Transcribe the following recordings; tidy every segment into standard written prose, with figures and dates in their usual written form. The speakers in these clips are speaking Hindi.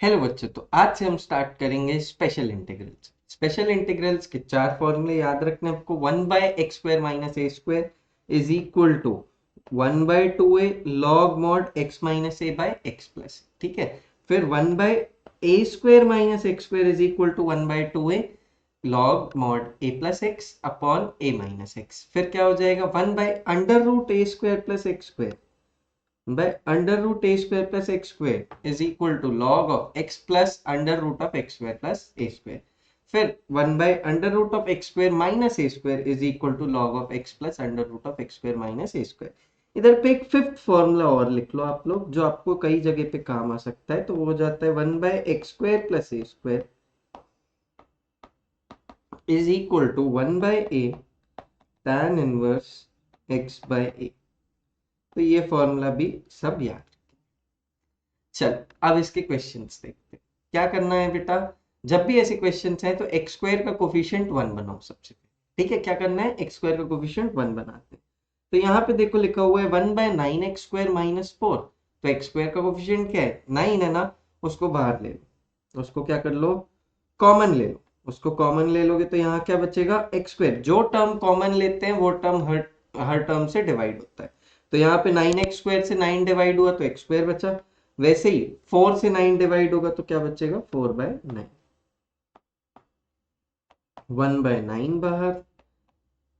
हेलो बच्चों, तो आज से हम स्टार्ट करेंगे स्पेशल इंटीग्रल्स। स्पेशल इंटीग्रल्स के चार फॉर्मूले याद रखने आपको। 1/x² minus a square is equal to 1/2a log mod x minus a by x plus. ठीक है, फिर 1/a² minus x square is equal to 1/2a log mod a plus x upon a minus x. फिर क्या हो जाएगा, 1/√a² plus x square by under root a square plus x square is equal to log of x plus under root of x square plus a square। फिर 1 by under root of x square minus a square is equal to log of x plus under root of x square minus a square। इधर पे एक फिफ्थ फॉर्मूला और लिख लो आप लोग, जो आपको कई जगह पे काम आ सकता है। तो वो हो जाता है 1 by x square plus a square is equal to 1 by a tan inverse x by a। तो ये फॉर्मूला भी सब याद। चल, अब इसके क्वेश्चंस देखते हैं। क्या करना है बेटा, जब भी ऐसे क्वेश्चंस हैं तो एक्स स्क्वायर का कोफिशिएंट 1 बनाओ सबसे पहले। ठीक है, क्या करना है, एक्स स्क्वायर का कोफिशिएंट 1 बनाते हैं। तो यहाँ पे देखो लिखा हुआ है 1/9x² माइनस 4। तो एक्स स्क्वायर का कोफिशिएंट क्या है, 9 है ना। उसको बाहर ले लो, उसको क्या कर लो, कॉमन ले लो। उसको कॉमन ले लोगे तो यहाँ क्या बचेगा, एक्स स्क्वायर। जो टर्म कॉमन लेते हैं वो टर्म हर टर्म से डिवाइड होता है। तो यहाँ पे 9x² से 9 डिवाइड हुआ तो एक्स स्क्वायर बचा। वैसे ही 4 से 9 डिवाइड होगा तो क्या बचेगा, 4/9। 1/9 बाहर,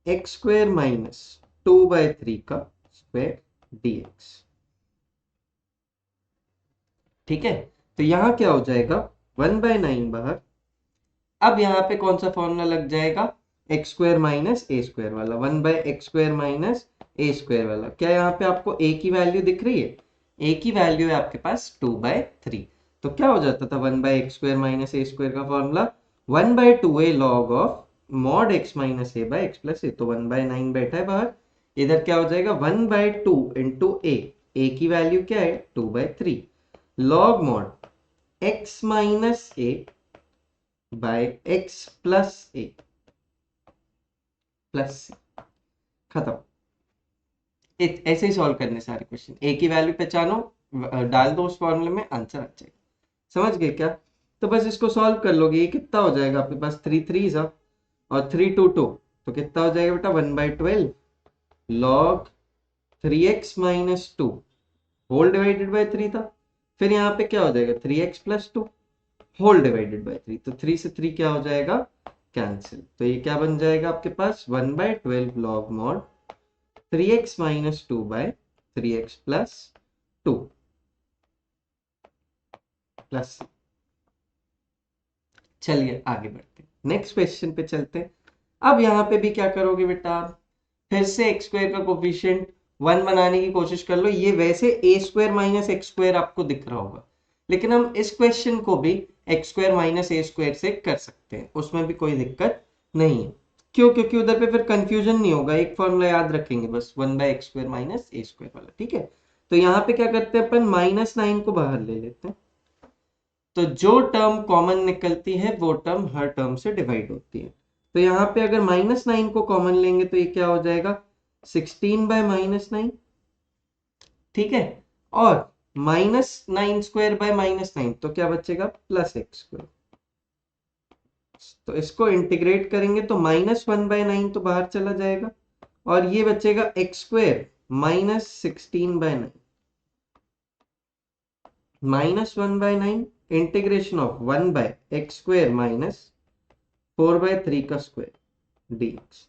एक्स स्क्वायर माइनस 2/3 का स्क्वायर dx। ठीक है, तो यहां क्या हो जाएगा, 1/9 बाहर। अब यहाँ पे कौन सा फॉर्मूला लग जाएगा, x square minus a square वाला। 1/x² माइनस ए स्क्वायर वाला। क्या यहाँ पे आपको a की वैल्यू दिख रही है, a की वैल्यू है आपके पास 2/3। तो क्या हो जाता था 1/x² माइनस ए स्क्वायर का formula, 1/2a log of mod x minus a by x plus a. तो 1/9 बैठा है बाहर। इधर क्या हो जाएगा, 1/2 इंटू ए की वैल्यू क्या है 2/3 log mod x minus a by x plus A plus सी। खत्म। ऐसे ही सॉल्व करने सारे क्वेश्चन। ए की वैल्यू पहचानो, डाल दो उस फॉर्मूले में, आंसर आ जाएगा। समझ गए क्या। तो बस इसको सॉल्व कर लोगे। ये कितना हो जाएगा आपके पास, 3 3 सा और 3 2 2। तो कितना हो जाएगा बेटा, 1/12 log 3x minus 2 whole divided by 3 था। फिर यहाँ पे क्या हो जाएगा, 3x plus 2 whole divided by 3। तो 3 से 3 क्या हो जाएगा, कैंसिल। तो ये क्या बन जाएगा आपके पास, 1/12 log mod 3x minus 2 by 3x plus 2 plus. चलिए आगे बढ़ते हैं, नेक्स्ट क्वेश्चन पे चलते हैं। अब यहाँ पे भी क्या करोगे बेटा, फिर से एक्स स्क्वायर का कोफिशिएंट 1 बनाने की कोशिश कर लो। ये वैसे ए स्क्वायर माइनस एक्स स्क्वायर आपको दिख रहा होगा, लेकिन हम इस क्वेश्चन को भी x square minus a square से कर सकते हैं, उसमें भी कोई दिक्कत नहीं है। क्यों, क्योंकि उधर पे फिर कंफ्यूजन नहीं होगा। एक फॉर्मूला याद रखेंगे बस, 1/x² माइनस ए स्क्वायर वाला। ठीक है, तो यहाँ पे क्या करते हैं अपन, -9 को बाहर ले लेते हैं। तो जो टर्म कॉमन निकलती है वो टर्म हर टर्म से डिवाइड होती है। तो यहाँ पे अगर -9 को कॉमन लेंगे तो ये क्या हो जाएगा, 16/-9। ठीक है, और -9² तो क्या बचेगा, +x²। तो इसको इंटीग्रेट करेंगे तो -1/9 तो बाहर चला जाएगा, और ये बचेगा x² -16/9। -1/9 integration of 1/x² minus 4/3 का स्क्वायर dx।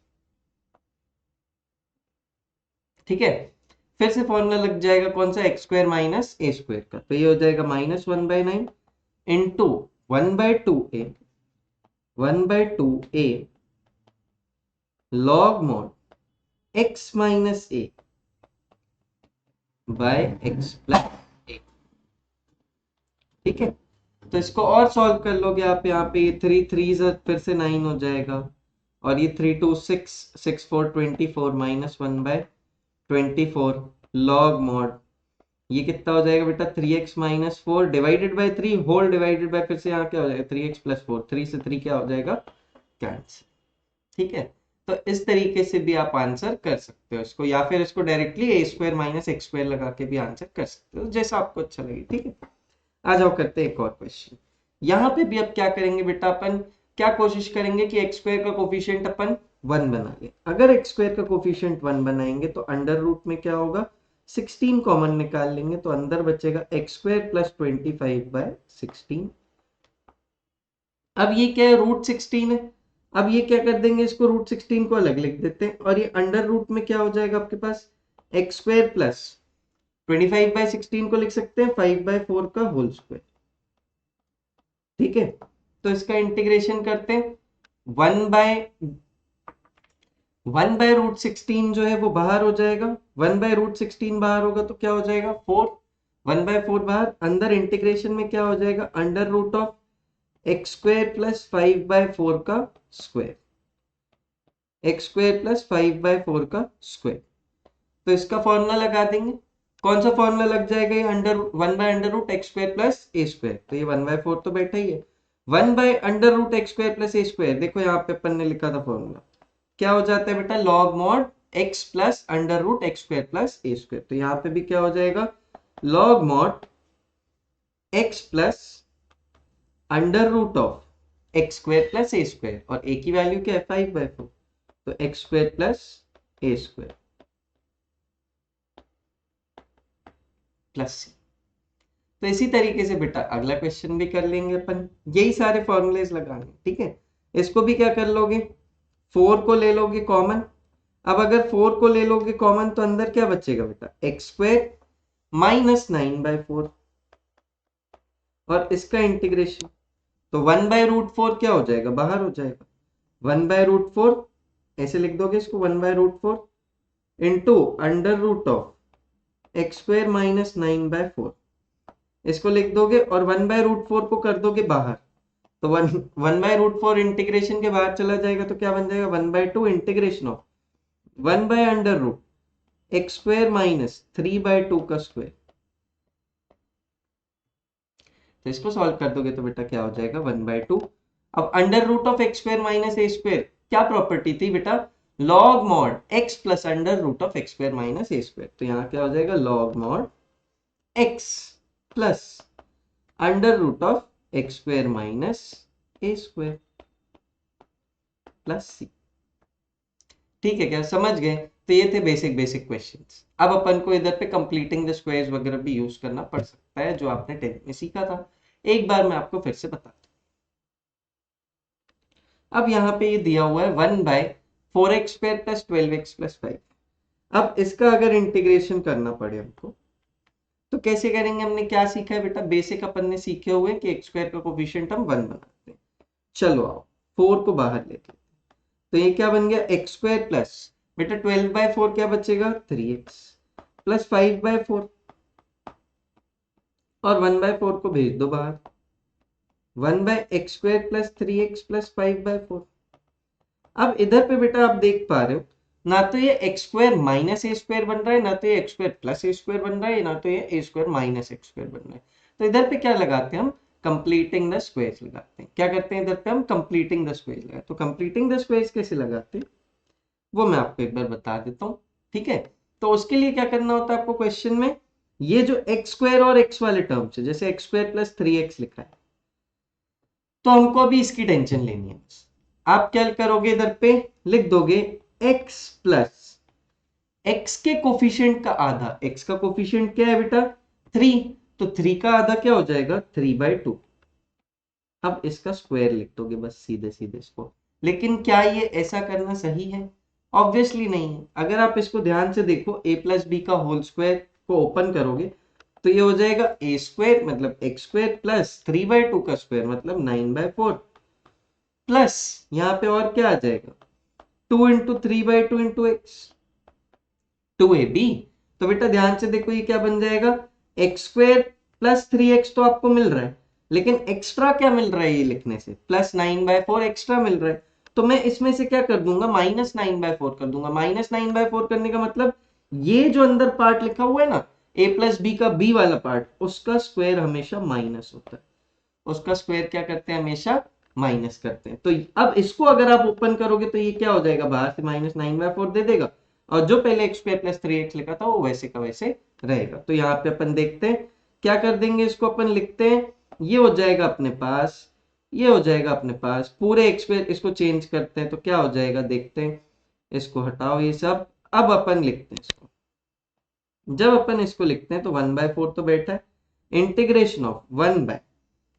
ठीक है, फिर से फॉर्मूला लग जाएगा कौन सा, x² माइनस ए स्क्वायर का। तो ये हो जाएगा -1/9 into 1/2a 1/2a log mod x minus a by x plus a. ठीक है, तो इसको और सॉल्व कर लोगे आप। यहाँ पे 3 3 फिर से 9 हो जाएगा, और ये 3 2 6 6 4 24 -1/24 लॉग मॉड। ये कितना हो जाएगा बेटा, 3x minus 4 divided by 3 whole divided by, फिर से यहाँ क्या हो जाएगा, 3x प्लस 4। 3 से 3 क्या हो जाएगा, कैंसिल। ठीक है, तो इस तरीके से भी आप आंसर कर सकते हो इसको, या फिर इसको डायरेक्टली a² माइनस x² लगा के भी आंसर कर सकते हो, जैसा आपको अच्छा लगे। ठीक है, आ जाओ करते हैं एक और क्वेश्चन। यहाँ पे भी अब क्या करेंगे बेटा, अपन क्या कोशिश करेंगे कि एक्स स्क्वायर का कोफिशिएंट अपन 1 बना ले। अगर एक्स स्क्वायर का कोफिशिएंट 1 बनाएंगे तो अंडर रूट में क्या होगा, 16 कॉमन निकाल लेंगे तो अंदर बचेगा एक्स स्क्वायर प्लस 25/16। अब ये क्या है, रूट 16 है। अब ये क्या कर देंगे, इसको रूट 16 को अलग लिख देते हैं और ये अंडर रूट में क्या हो जाएगा आपके पास, एक्स स्क्वायर प्लस 25/16 को लिख सकते हैं 5/4 का होल स्क्वायर। ठीक है, तो इसका इंटीग्रेशन करते हैं। 1/√16 जो है वो बाहर हो जाएगा, 1/√16 बाहर होगा तो क्या हो जाएगा 4, 1/4 बाहर, अंदर इंटीग्रेशन में क्या हो जाएगा under root of x square plus 5/4 का स्क्वायर, एक्स स्क्वायर प्लस 5/4 का स्क्वायर। तो इसका फॉर्मूला लगा देंगे। कौन सा फॉर्मूला लग जाएगा, ये under 1/√x² plus a square, तो ये 1/4 तो बैठा ही है। 1/√x² प्लस ए स्क्वायर, देखो यहाँ पे अपन ने लिखा था फॉर्मूला, क्या हो जाता है बेटा, log mod x plus under root x² plus a square. तो यहाँ पे भी क्या हो जाएगा, log mod x plus under root of x² plus a square, और a की वैल्यू क्या है 5/4, तो x² plus a square plus c. तो इसी तरीके से बेटा अगला क्वेश्चन भी कर लेंगे अपन, यही सारे फॉर्मूलेज लगाने। ठीक है, इसको भी क्या कर लोगे, 4 को ले लोगे कॉमन। अब अगर 4 को ले लोगे कॉमन तो अंदर क्या बचेगा बेटा, एक्स स्क्वायर माइनस 9/4, और इसका इंटीग्रेशन, तो 1/√4 क्या हो जाएगा, बाहर हो जाएगा। 1/√4 ऐसे लिख दोगे इसको, 1/√4 into under root of x square minus 9/4, इसको लिख दोगे और 1/√4 को कर दोगे बाहर, तो 1/√4 इंटीग्रेशन के बाहर चला जाएगा तो क्या बन जाएगा 1/2 integration of 1/√x square minus 3/2 का स्क्वायर। तो इसको सॉल्व कर दोगे तो बेटा क्या हो जाएगा 1/2। अब under root of x square minus a square क्या प्रॉपर्टी थी बेटा, log mod x plus under root of x square minus a square. तो यहाँ क्या हो जाएगा log mod x plus under root of x square minus a square plus c. ठीक है, क्या समझ गए। तो ये थे बेसिक बेसिक क्वेश्चंस। अब अपन को इधर पे कंप्लीटिंग द स्क्वायर्स वगैरह भी यूज करना पड़ सकता है, जो आपने 10th में सीखा था। एक बार मैं आपको फिर से बता दूं। अब यहाँ पे ये दिया हुआ है 1/4x² प्लस 12x प्लस 5। अब इसका अगर इंटीग्रेशन करना पड़े हमको तो कैसे करेंगे, हमने क्या सीखा है बेटा, बेसिक अपन ने सीखे हुए कि एक्स स्क्वायर का कोफिशिएंट हम 1 बनाते हैं। चलो आओ 4 को बाहर लेते हैं, तो ये क्या बन गया एक्स स्क्वायर प्लस, बेटा 12/4 क्या बचेगा 3x प्लस 5/4, और 1/4 को भेज दो बाहर, 1/x² प्लस 3x प्लस 5/4। अब इधर पे बेटा आप देख पा रहे हो, ना तो ये x square minus a square बन रहा है, ना तो ये x square plus a square बन रहा है, ना तो ये ए स्क्वायर माइनस एक्स स्क्वायर बन रहा है। तो इधर पे क्या लगाते हैं हम, कंप्लीटिंग द स्क्वायर्स लगाते हैं। क्या करते हैं इधर पे हम कंप्लीटिंग द स्क्वायर्स लगाते हैं। तो कंप्लीटिंग द स्क्वायर्स कैसे लगाते हैं वो मैं आपको एक बार बता देता हूँ। ठीक है, तो उसके लिए क्या करना होता है आपको, क्वेश्चन में ये जो एक्स स्क्वायर और एक्स वाले टर्म्स है, जैसे एक्स स्क्वायर प्लस 3x लिखा है, तो हमको अभी इसकी टेंशन लेनी है। आप क्या करोगे, इधर पे लिख दोगे x प्लस x के कोफिशिएंट का आधा, x का कोफिशिएंट क्या है बेटा 3, तो 3 का आधा क्या हो जाएगा 3/2। अब इसका स्क्वायर लिख दोगे बस सीधे सीधे इसको। लेकिन क्या ये ऐसा करना सही है, ऑब्वियसली नहीं है। अगर आप इसको ध्यान से देखो, a प्लस बी का होल स्क्वायर को ओपन करोगे तो ये हो जाएगा a स्क्वायर मतलब x स्क्वायर प्लस 3/2 का स्क्वायर मतलब 9/4, प्लस यहाँ पे और क्या आ जाएगा 2 इंटू 3/2 इंटू एक्स 2ab। तो बेटा ध्यान से देखो ये क्या बन जाएगा एक्स स्क्वायर प्लस 3x तो आपको मिल रहा है, लेकिन एक्स्ट्रा क्या मिल रहा है ये लिखने से, प्लस 9/4 एक्स्ट्रा मिल रहा है। तो मैं इसमें से क्या कर दूंगा -9/4 कर दूंगा। -9/4 करने का मतलब ये जो अंदर पार्ट लिखा हुआ है ना a प्लस बी का b वाला पार्ट, उसका स्क्वायर हमेशा माइनस होता है, उसका स्क्वायर क्या करते हैं हमेशा माइनस करते हैं। तो अब इसको अगर आप ओपन करोगे तो ये क्या हो जाएगा, बाहर से -9/4 दे देगा, और जो पहले x² प्लस 3x लिखा था वो वैसे का वैसे रहेगा। तो यहाँ पे अपन देखते हैं क्या कर देंगे, इसको अपन लिखते हैं, ये हो जाएगा अपने पास, ये हो जाएगा अपने पास पूरे एक्स पे, इसको चेंज करते हैं तो क्या हो जाएगा देखते हैं, इसको हटाओ ये सब, अब अपन लिखते हैं इसको, जब अपन इसको लिखते हैं तो 1/4 तो बैठा है, इंटीग्रेशन ऑफ 1 बाय,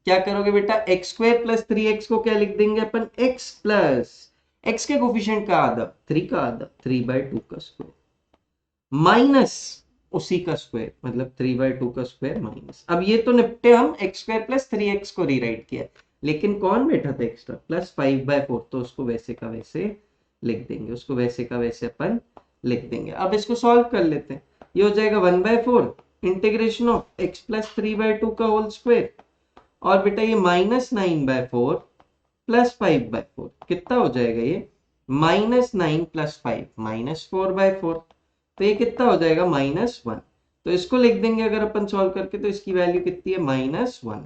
क्या करोगे बेटा, एक्स स्क्वायर प्लस 3x को क्या लिख देंगे अपन, x प्लस x के कोफिशिएंट का आधा 3 का आधा 3/2 का स्क्वायर माइनस उसी का स्क्वायर, मतलब 3/2 का स्क्वायर माइनस, अब ये तो निपटे हम x स्क्वायर प्लस 3x को रीराइट किया, लेकिन कौन बैठा था एक्स्ट्रा, प्लस 5/4, तो उसको वैसे का वैसे लिख देंगे, उसको वैसे का वैसे अपन लिख देंगे। अब इसको सॉल्व कर लेते हैं, ये हो जाएगा 1/4 इंटीग्रेशन ऑफ x प्लस 3/2 का होल स्क्वायर, और बेटा ये -9/4 प्लस 5/4 कितना हो जाएगा, ये -9 प्लस 5 -4/4, तो ये कितना हो जाएगा -1, तो इसको लिख देंगे अगर अपन सॉल्व करके, तो इसकी वैल्यू कितनी है -1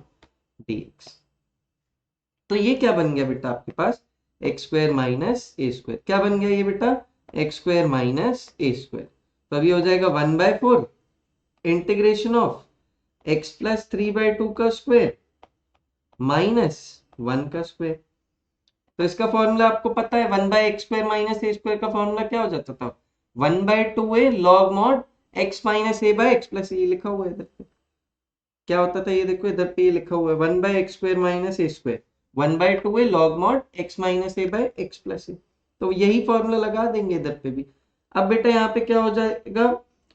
dx। तो ये क्या बन गया बेटा आपके पास, x square minus a square, क्या बन गया ये बेटा, x square minus a square, तो अभी हो जाएगा 1/4 इंटीग्रेशन ऑफ एक्स प्लस 3/2 का स्क्वायर माइनस 1 का स्क्वायर। तो इसका फॉर्मूला आपको पता है, 1/x² माइनस ए स्क्वायर का फॉर्मूला क्या हो जाता था, 1/2a log mod x minus a by x plus, ये लिखा हुआ है इधर पे, क्या होता था ये देखो इधर पे ये लिखा हुआ है 1/x² minus a square 1/2a log mod x minus a by x plus a, तो यही फॉर्मूला लगा देंगे इधर पे भी। अब बेटा यहाँ पे क्या हो जाएगा,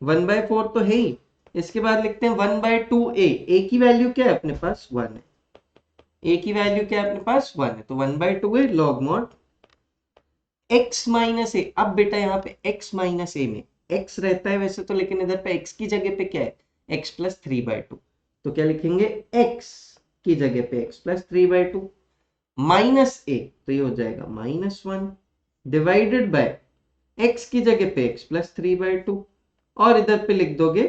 1/4 तो है ही, इसके बाद लिखते हैं 1/2a, a की वैल्यू क्या है अपने पास 1 है, a की वैल्यू क्या है अपने पास 1 है, तो 1/2a log mod x minus a, अब बेटा यहाँ पे x माइनस ए में x रहता है वैसे तो, लेकिन इधर पे x की जगह पे क्या है, x प्लस 3/2, तो क्या लिखेंगे, x की जगह पे x प्लस 3/2 माइनस ए, तो ये हो जाएगा -1 डिवाइडेड बाय x की जगह पे x प्लस 3/2, और इधर पे लिख दोगे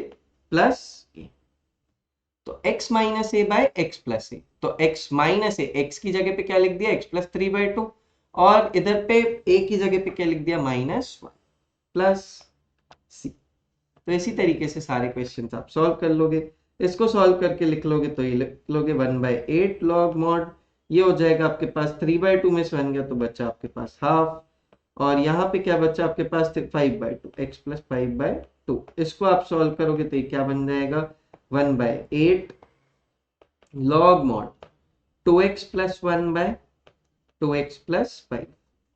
प्लस ए, तो x minus a by x plus a, तो x माइनस ए, x की जगह पे क्या लिख दिया, x प्लस 3/2, और इधर पे a की जगह पे क्या लिख दिया, -1 प्लस सी। तो इसी तरीके से सारे क्वेश्चन आप सॉल्व कर लोगे, इसको सॉल्व करके लिख लोगे तो ये लिख लोगे 1/8 लॉग मॉड, ये हो जाएगा आपके पास 3/2 में से 1 गया तो बचा आपके पास हाफ, और यहाँ पे क्या बचा आपके पास 5/2 x प्लस 5/2, इसको आप सॉल्व करोगे तो ये क्या बन जाएगा 1/8 log mod 2x plus 1/2x plus 5,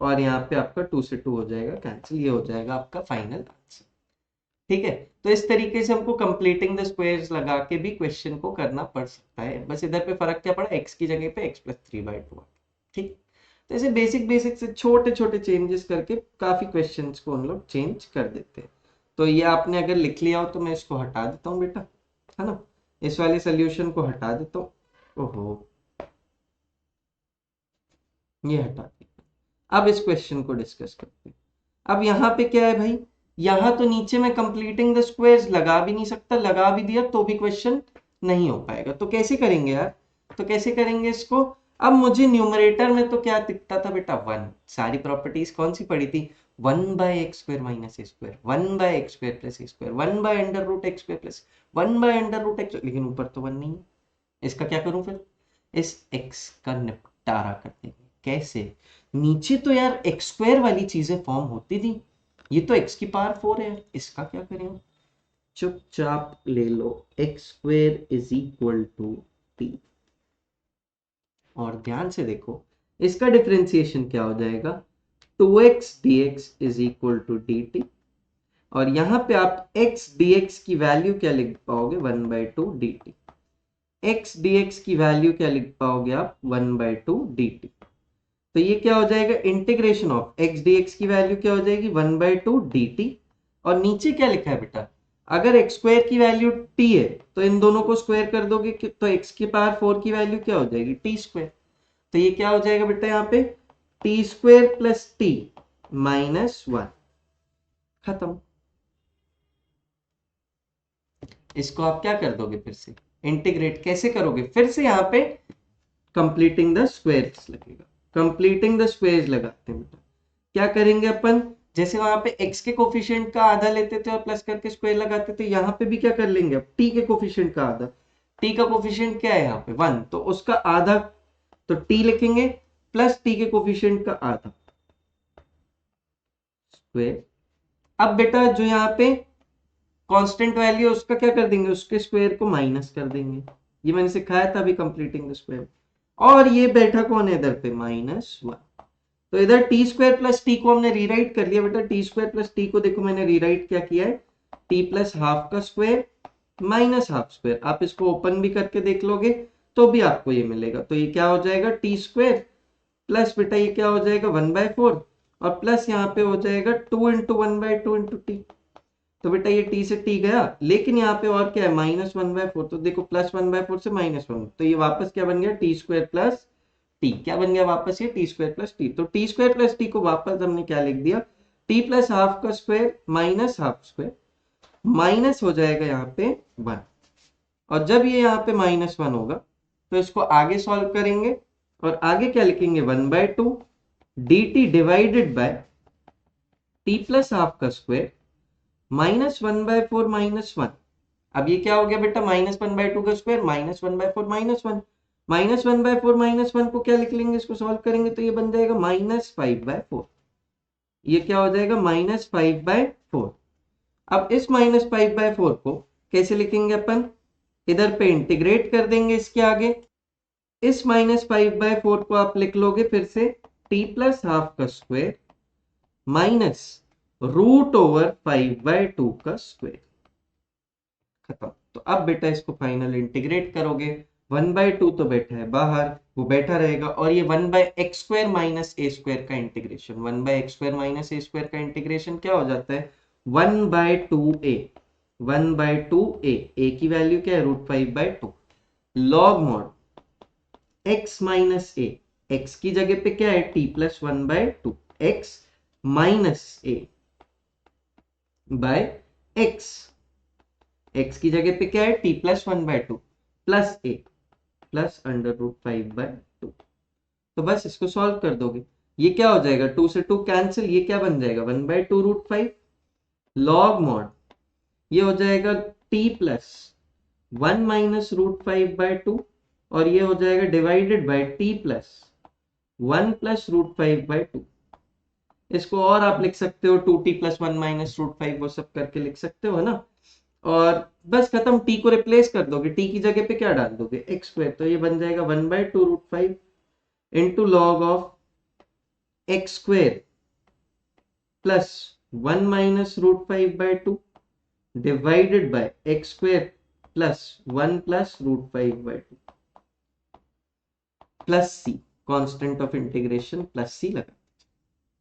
और यहाँ पे आपका 2 से 2 हो जाएगा कैंसिल, ये हो जाएगा आपका फाइनल आंसर। ठीक है, तो इस तरीके से हमको कंप्लीटिंग द स्क्वायर्स लगा के भी क्वेश्चन को करना पड़ सकता है, बस इधर पे फर्क क्या पड़ा, x की जगह पे x प्लस 3/2। ठीक, तो ऐसे बेसिक बेसिक से छोटे छोटे चेंजेस करके काफी क्वेश्चंस को हम लोग चेंज कर देते हैं। तो ये आपने अगर लिख लिया हो तो मैं इसको हटा देता हूँ बेटा, है ना, इस वाले सोल्यूशन को हटा देता हूँ, ओहो ये हटा दिया। अब इस क्वेश्चन को डिस्कस करते हैं। अब यहाँ पे क्या है भाई, यहाँ तो नीचे में कंप्लीटिंग द स्क्वायर्स लगा भी नहीं सकता, लगा भी दिया तो भी क्वेश्चन नहीं हो पाएगा, तो कैसे करेंगे यार, तो कैसे करेंगे इसको, अब मुझे न्यूमरेटर में तो क्या दिखता था बेटा 1, सारी प्रॉपर्टीज कौन सी पड़ी थी, 1/x² minus a square 1/x² plus a square 1/√x² plus 1/√x, लेकिन ऊपर तो 1 नहीं है, इसका क्या करूं फिर, इस x का निपटारा कर देंगे, कैसे, नीचे तो यार x² वाली चीजें फॉर्म होती थी, ये तो x की पावर 4 है, इसका क्या करें, चुपचाप ले लो x² is equal to t, और ध्यान से देखो इसका डिफरेंशिएशन क्या हो जाएगा, 2x dx is equal to dt, और यहाँ पे आप x dx की वैल्यू क्या लिख पाओगे 1/2 dt, x dx की वैल्यू क्या लिख पाओगे आप 1/2 dt, तो ये क्या हो जाएगा इंटीग्रेशन ऑफ x dx की वैल्यू क्या हो जाएगी 1/2 dt, और नीचे क्या लिखा है बेटा, अगर x स्क्वायर की वैल्यू t है तो इन दोनों को स्क्वायर कर दोगे तो x की पावर 4 की वैल्यू क्या हो जाएगी t स्क्वायर, तो ये क्या हो जाएगा बेटा यहाँ पे t² प्लस t माइनस 1, खत्म। इसको आप क्या कर दोगे, फिर से इंटीग्रेट कैसे करोगे, फिर से यहाँ पे कंप्लीटिंग द स्क्वायर्स लगेगा, कंप्लीटिंग द स्क्वायर्स लगाते हैं बेटा, क्या करेंगे अपन, जैसे वहां पे x के कोफिशिएंट का आधा लेते थे और प्लस करके स्क्वायर लगाते थे, यहाँ पे भी क्या कर लेंगे अब t के कोफिशिएंट का आधा, टी का कोफिशिएंट क्या है यहाँ पे 1, तो उसका आधा, तो टी लिखेंगे प्लस टी के कोफिशिएंट का आधा स्क्वायर। अब बेटा जो यहाँ पे कांस्टेंट वैल्यू है उसका क्या कर देंगे, उसके स्क्वायर को माइनस कर देंगे, ये मैंने सिखाया था अभी कंप्लीटिंग द स्क्वायर। और ये बैठा कौन है इधर पे -1, तो इधर टी स्क्वायर प्लस टी को हमने रीराइट कर लिया बेटा। टी स्क्वायर प्लस टी को देखो मैंने रीराइट क्या किया है, टी प्लस हाफ का स्क्वायर माइनस हाफ स्क्वायर। आप इसको ओपन भी करके देख लोगे तो भी आपको ये मिलेगा। तो ये क्या हो जाएगा टी स्क्वायर प्लस बेटा ये क्या हो जाएगा 1/4 और प्लस यहाँ पे हो जाएगा 2 इंटू 1/2 इंटू टी। तो बेटा ये टी से टी गया, लेकिन यहाँ पे और क्या है -1/4, तो देखो +1/4 से -1, तो ये वापस क्या बन गया टी स्क्वायर प्लस टी। क्या बन गया वापस ये टी स्क्वायर प्लस टी। तो टी स्क्वायर प्लस टी को वापस हमने क्या लिख दिया, टी प्लस हाफ का square minus half square, minus हो जाएगा यहाँ पे 1। और जब ये यहाँ पे -1 होगा तो इसको आगे सॉल्व करेंगे और आगे क्या लिखेंगे 1/2 dt divided by T plus half का स्क्वायर -1/4 -1। अब ये क्या हो गया बेटा -1/2 का स्क्वायर -1/4 -1, -1/4 -1 को क्या लिख लेंगे, इसको सॉल्व करेंगे तो ये बन जाएगा -5/4। ये क्या हो जाएगा -5/4। अब इस -5/4 को कैसे लिखेंगे अपन, इधर पे इंटीग्रेट कर देंगे इसके आगे। इस -5/4 को आप लिख लोगे फिर से टी प्लस हाफ का स्क्वायर माइनस √5/2 का स्क्वायर। खत्म। तो अब बेटा इसको फाइनल इंटीग्रेट करोगे, 1/2 तो बैठा है बाहर, वो बैठा रहेगा, और ये 1/x² माइनस a स्क्वायर का integration, 1/x² minus a square का इंटीग्रेशन क्या हो जाता है 1/2a, 1/2a, a की वैल्यू क्या है √5/2 log mod x minus a, x की जगह पे क्या है t plus 1/2, x minus a by x, x की जगह पे क्या है t plus 1/2 plus a plus √5/2। तो बस इसको सॉल्व कर दोगे, ये क्या हो जाएगा 2 से 2 कैंसिल, ये क्या बन जाएगा 1/2 √5 लॉग मॉड, ये हो जाएगा t प्लस 1 माइनस √5/2 और ये हो जाएगा divided by t plus 1 plus √5/2। इसको और आप लिख सकते हो 2t प्लस 1 माइनस √5, वो सब करके लिख सकते हो ना। और बस खत्म, t को रिप्लेस कर दोगे, t की जगह पे क्या डाल दोगे x², तो ये बन जाएगा 1/2 √5 into log of x² plus 1 minus √5/2 divided by x² plus 1 plus √5/2 plus c, constant of integration plus c लगा।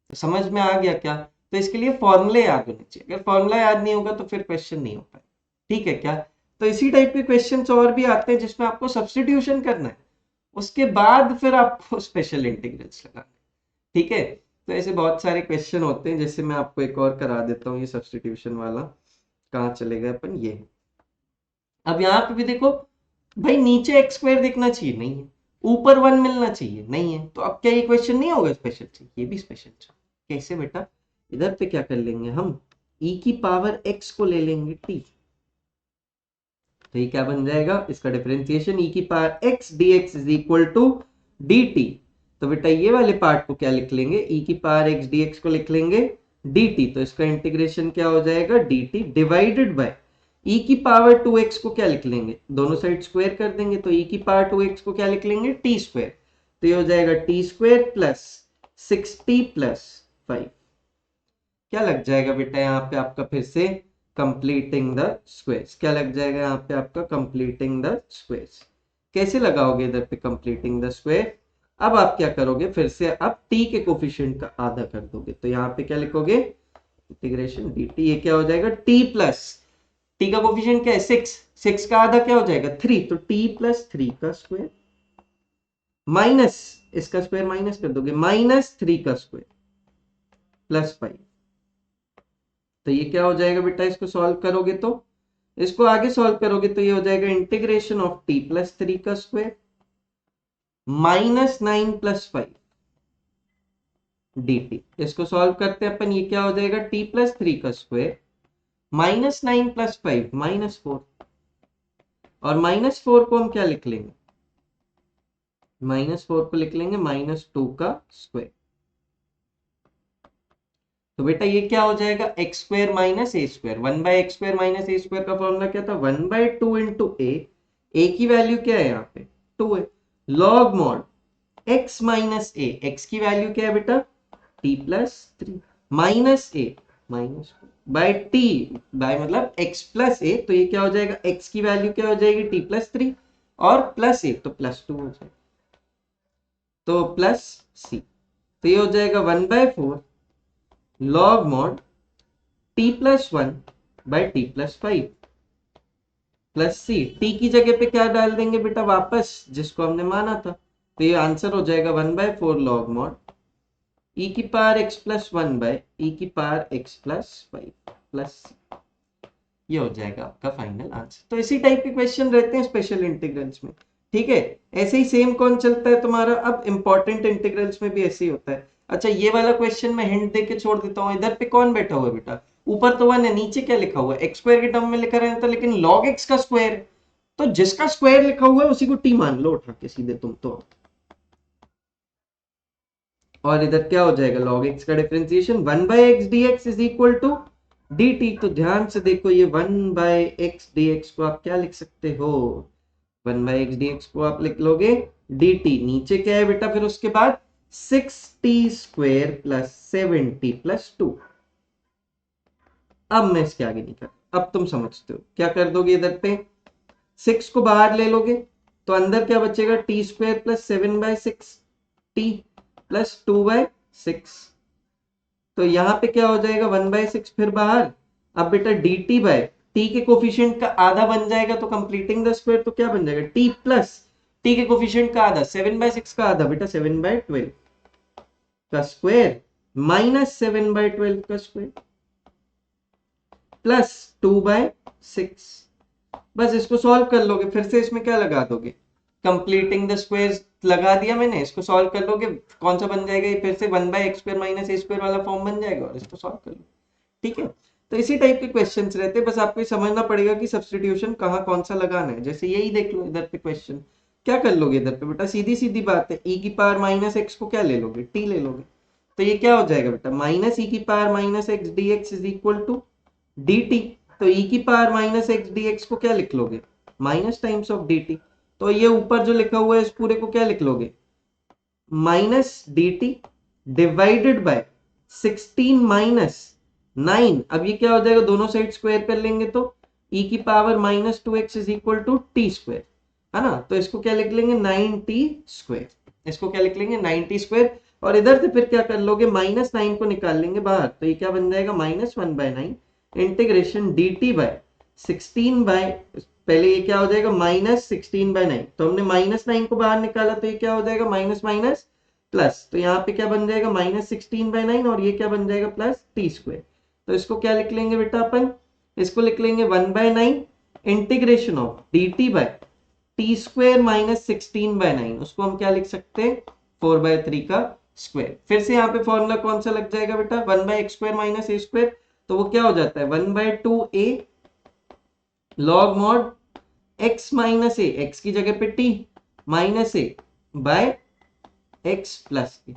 तो समझ में आ गया क्या, तो इसके लिए फॉर्मूले याद होने चाहिए, अगर फॉर्मूला याद नहीं होगा तो फिर क्वेश्चन नहीं हो पाए, ठीक है क्या। तो इसी टाइप के क्वेश्चंस और भी आते हैं जिसमें आपको सब्स्टिट्यूशन करना है, उसके बाद फिर आपको स्पेशल इंटीग्रल्स लगाना है, ठीक है। तो ऐसे बहुत सारे क्वेश्चन होते हैं, जैसे मैं आपको एक और करा देता हूँ, ये सब्स्टिट्यूशन वाला कहाँ चले गए अपन, ये अब यहाँ पे भी देखो भाई नीचे x² दिखना चाहिए, नहीं है, ऊपर 1 मिलना चाहिए, नहीं है, तो अब क्या ये क्वेश्चन नहीं होगा स्पेशल चाहिए, ये भी स्पेशल चाहिए। कैसे बेटा, इधर पे क्या कर लेंगे हम e की पावर x को ले लेंगे t, तो ये क्या बन जाएगा इसका डिफरेंशिएशन e की power x dx is equal to dt। तो बेटा ये वाले पार्ट को क्या लिख लेंगे, e की पावर x dx को लिख लेंगे dt, तो इसका इंटीग्रेशन क्या हो जाएगा dt डिवाइडेड बाय e की पावर 2x को क्या लिख लेंगे, दोनों साइड स्क्वायर कर देंगे, तो e की पावर 2x को क्या लिख लेंगे t स्क्वायर, तो ये हो जाएगा t square plus 6t plus 5। क्या लग जाएगा बेटा यहाँ पे आपका फिर से कंप्लीटिंग द स्क्वेयर्स, क्या लग जाएगा यहाँ पे आपका कंप्लीटिंग द स्क्वेयर्स। कैसे लगाओगे इधर पे कंप्लीटिंग द स्क्वेयर, अब आप क्या करोगे फिर से अब t के कोफिशिएंट का आधा कर दोगे, तो यहाँ पे क्या लिखोगे इंटीग्रेशन dt, ये क्या हो जाएगा t प्लस t का कोफिशिएंट क्या है 6, 6 का आधा क्या हो जाएगा 3, तो t प्लस 3 का स्क्वायर माइनस इसका स्क्वायर माइनस कर दोगे -3 का स्क्वायर प्लस 5। तो ये क्या हो जाएगा बेटा, इसको सॉल्व करोगे तो इसको आगे सॉल्व करोगे तो ये हो जाएगा इंटीग्रेशन ऑफ t प्लस 3 का स्क्वायर -9 प्लस 5 dt। इसको सॉल्व करते हैं अपन, ये क्या हो जाएगा t प्लस 3 का स्क्वायर -9 प्लस 5 -4, और -4 को हम क्या लिख लेंगे, -4 को लिख लेंगे -2 का स्क्वायर। तो बेटा ये क्या हो जाएगा, x square minus a square. 1/x² minus a square का फॉर्मूला क्या था, 1/2 इंटू ए की वैल्यू क्या है यहाँ पे 2 है, log mod x minus a, x की वैल्यू क्या है बेटा t+3 माइनस ए माइनस बाय टी, बाय मतलब x प्लस ए, तो ये क्या हो जाएगा, x की वैल्यू क्या हो जाएगी t+3 और प्लस ए तो +2 हो जाएगा, तो प्लस सी, तो ये हो जाएगा 1/4 log mod t+1 by t+5 plus c. T की जगह पे क्या डाल देंगे बेटा वापस जिसको हमने माना था, तो ये आंसर हो जाएगा 1/4 लॉग मॉड e की power x plus 1 by e की power x plus 5 plus c. ये हो जाएगा आपका फाइनल आंसर। तो इसी टाइप के क्वेश्चन रहते हैं स्पेशल इंटीग्रल्स में, ठीक है। ऐसे ही सेम कौन चलता है तुम्हारा, अब इंपॉर्टेंट इंटीग्रल्स में भी ऐसे ही होता है। अच्छा ये वाला क्वेश्चन मैं हिंट दे के छोड़ देता हूँ, इधर पे कौन बैठा हुआ है बेटा, ऊपर तो 1 है, नीचे क्या लिखा हुआ है, एक्स स्क्वायर के टर्म में लिखा रहता है, लेकिन log x का स्क्वायर है, तो जिसका स्क्वायर लिखा हुआ है उसी को टी मान लो उठा के सीधे तुम तो। और इधर क्या हो जाएगा, log x का differentiation 1/x dx is equal to dt। तो ध्यान से देखो ये 1/x dx को आप क्या लिख सकते हो, 1/x dx को आप लिख लोगे dt, नीचे क्या है बेटा फिर उसके बाद 6t² प्लस 7t प्लस 2। अब मैं इसके आगे नहीं कर, अब तुम समझते हो क्या कर दोगे, इधर पे 6 को बाहर ले लोगे तो अंदर क्या बचेगा, t² प्लस 7/6 t प्लस 2/6। तो यहाँ पे क्या हो जाएगा 1/6 फिर बाहर, अब बेटा dt बाय t के कोफिशिएंट का आधा बन जाएगा, तो कंप्लीटिंग द स्क्वायर तो क्या बन जाएगा t प्लस t के कोफिशिएंट का आधा 7/6 का आधा बेटा 7/12 का स्क्वायर माइनस 7/12 का स्क्वायर प्लस 2/6। बस इसको सॉल्व कर लोगे, फिर से इसमें क्या लगा दोगे, कंप्लीटिंग द स्क्वायर्स लगा दिया मैंने, इसको सॉल्व कर लोगे कौन सा बन जाएगा, ये फिर से 1/x² माइनस ए स्क्वायर वाला फॉर्म बन जाएगा और इसको सॉल्व कर लो, ठीक है। तो इसी टाइप के क्वेश्चंस रहते हैं, बस आपको समझना पड़ेगा कि सब्स्टिट्यूशन कहाँ कौन सा लगाना है। जैसे यही देख लो इधर पे क्वेश्चन, क्या कर लोगे इधर पे बेटा, सीधी सीधी बात है, e की पावर माइनस एक्स को क्या ले लोगे, t ले लोगे, तो ये क्या हो जाएगा बेटा माइनस e की power minus x d x is equal to dt। तो e की power minus x d x को क्या लिख लोगे, माइनस टाइम्स ऑफ dt। तो ये ऊपर जो लिखा हुआ है इस पूरे को क्या लिख लोगे, minus dt divided by 16 minus 9। अब ये क्या हो जाएगा, दोनों साइड स्क्वायर कर लेंगे तो e की power -2x is equal to t square, है ना। तो इसको क्या लिख लेंगे 9t², इसको क्या लिख लेंगे 9t²। और इधर से फिर क्या कर लोगे, -9 को निकाल लेंगे बाहर, तो ये क्या बन जाएगा -1/9 इंटीग्रेशन dt बाय 16 बाय, पहले ये क्या हो जाएगा -16/9, तो हमने -9 को बाहर निकाला तो ये क्या हो जाएगा माइनस माइनस प्लस, तो यहाँ पे क्या बन जाएगा -16/9 और ये क्या बन जाएगा प्लस t²। तो इसको क्या लिख लेंगे बेटा अपन, इसको लिख लेंगे 1/9 integration of dt by t² minus 16/9, उसको हम क्या लिख सकते हैं 4/3 का स्क्वायर। फिर से यहाँ पे फॉर्मूला कौन सा लग जाएगा बेटा 1/x² माइनस ए स्क्वायर, तो वो क्या हो जाता है 1/2a log mod x minus a, x की जगह पे t minus a by x plus a,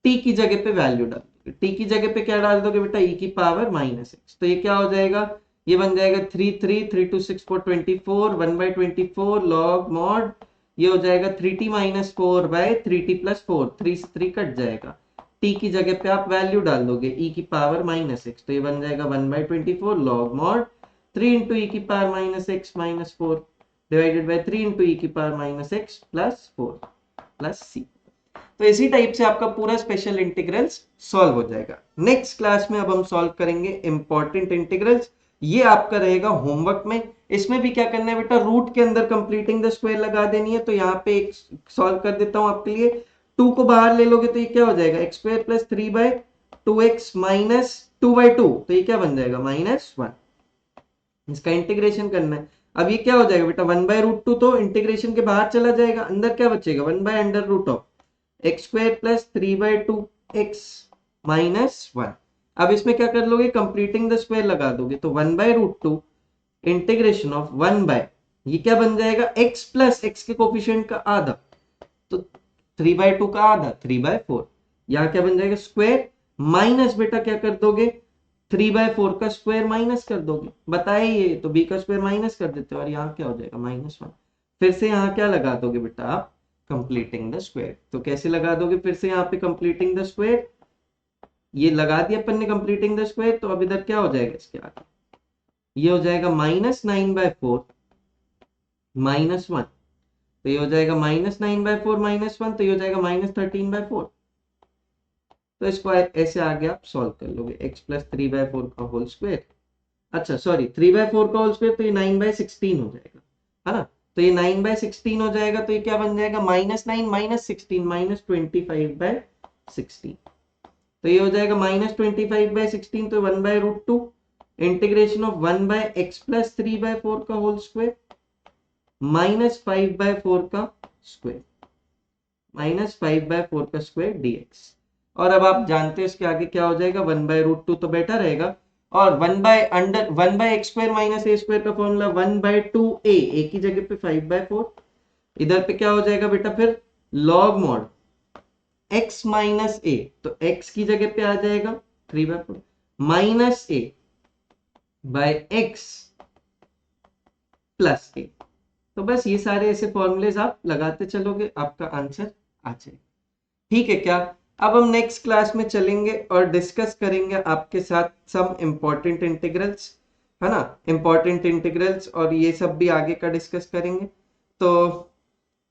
t की जगह पे वैल्यू डाल दोगे, t की जगह पे क्या डाल दोगे बेटा e की पावर -x, तो ये क्या हो जाएगा, ये बन जाएगा 3 2 6 4 24 1/24 लॉग मॉड, ये हो जाएगा 3t माइनस 4/3t प्लस 4, 3 से 3 कट जाएगा, t की जगह पे आप वैल्यू डाल दोगे e की पावर -x, तो ये बन जाएगा 1/24 लॉग मॉड 3 इंटू e की power -x minus 4 divided by 3 into e की power -x plus 4 plus c। तो इसी टाइप से आपका पूरा स्पेशल इंटीग्रल्स सॉल्व हो जाएगा। नेक्स्ट क्लास में अब हम सॉल्व करेंगे इंपॉर्टेंट इंटीग्रल्स, ये आपका रहेगा होमवर्क में। इसमें भी क्या करना है बेटा, रूट के अंदर कंप्लीटिंग द स्क्वायर लगा देनी है, तो यहाँ पे एक सॉल्व कर देता हूं आपके लिए। 2 को बाहर ले लोगे तो ये क्या हो जाएगा x² प्लस 3/2x माइनस 2/2, तो ये क्या बन जाएगा -1, इसका इंटीग्रेशन करना है। अब ये क्या हो जाएगा बेटा 1/√2, तो इंटीग्रेशन के बाहर चला जाएगा, अंदर क्या बचेगा 1/√ऑफ x² प्लस 3/2x माइनस 1। अब इसमें क्या कर लोगे, कंप्लीटिंग द स्क्वायर लगा दोगे, तो 1/√2 इंटीग्रेशन ऑफ 1/√2 ये क्या बन जाएगा, x प्लस एक्स के कोफिशिएंट का आधा, तो 3/2 का आधा 3/4। यहाँ क्या बन जाएगा, स्क्वायर माइनस बेटा क्या कर दोगे, 3/4 का स्क्वायर माइनस कर दोगे, बताए ये तो b का स्क्वायर माइनस कर देते हो और यहाँ क्या हो जाएगा -1। फिर से यहाँ क्या लगा दोगे बेटा आप, कंप्लीटिंग द स्क्वायर। तो कैसे लगा दोगे फिर से यहाँ पे कंप्लीटिंग द स्क्वायर, ये लगा दिया अपन ने कंप्लीटिंग द स्क्वायर, तो अब इधर क्या हो जाएगा इसके आगे, ये हो जाएगा -9/4 -1, तो ये हो जाएगा -9/4 -1, तो ये हो जाएगा -13/4। तो इसको ऐसे आगे आप सॉल्व कर लोगे, x प्लस 3/4 का होल स्क्वायर, अच्छा सॉरी 3/4 का होल स्क्वायर, तो ये 9/16 हो जाएगा, है ना। तो ये 9/16 हो जाएगा, तो ये क्या बन जाएगा, -9 -16 -25/16। तो ये हो जाएगा -25/16, तो 1/√2 इंटीग्रेशन ऑफ 1/x प्लस 3/4 का होल स्क्वायर -5/4 का स्क्वायर -5/4 का स्क्वायर dx। और अब आप जानते हो इसके आगे क्या हो जाएगा, 1/√2 तो बेटा रहेगा, और 1/x² माइनस a स्क्वायर का फॉर्मूला 1/2a, a की जगह पे 5/4, इधर पे क्या हो जाएगा बेटा फिर log mod x minus a, तो x की जगह पे आ जाएगा 3/4 minus a by x plus a। तो बस ये सारे ऐसे फॉर्मूलेज आप लगाते चलोगे, आपका आंसर आ जाएगा। ठीक है क्या, अब हम नेक्स्ट क्लास में चलेंगे और डिस्कस करेंगे आपके साथ सम इम्पोर्टेंट इंटीग्रल्स, है ना, इम्पोर्टेंट इंटीग्रल्स, और ये सब भी आगे का डिस्कस करेंगे। तो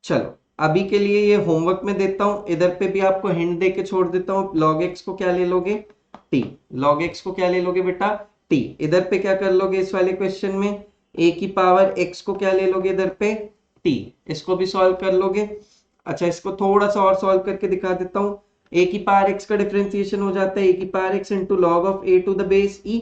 चलो अभी के लिए ये होमवर्क में देता हूं, इधर पे भी आपको हिंट दे के छोड़ देता हूं, log x को क्या ले लोगे, t, log x को क्या ले लोगे बेटा, t। इधर पे क्या कर लोगे इस वाले क्वेश्चन में, a की पावर x को क्या ले लोगे इधर पे, t, इसको भी सॉल्व कर लोगे। अच्छा इसको थोड़ा सा और सॉल्व करके दिखा देता हूँ, a की पावर x का डिफरेंशिएशन हो जाता है a की power x into log of a to the base e,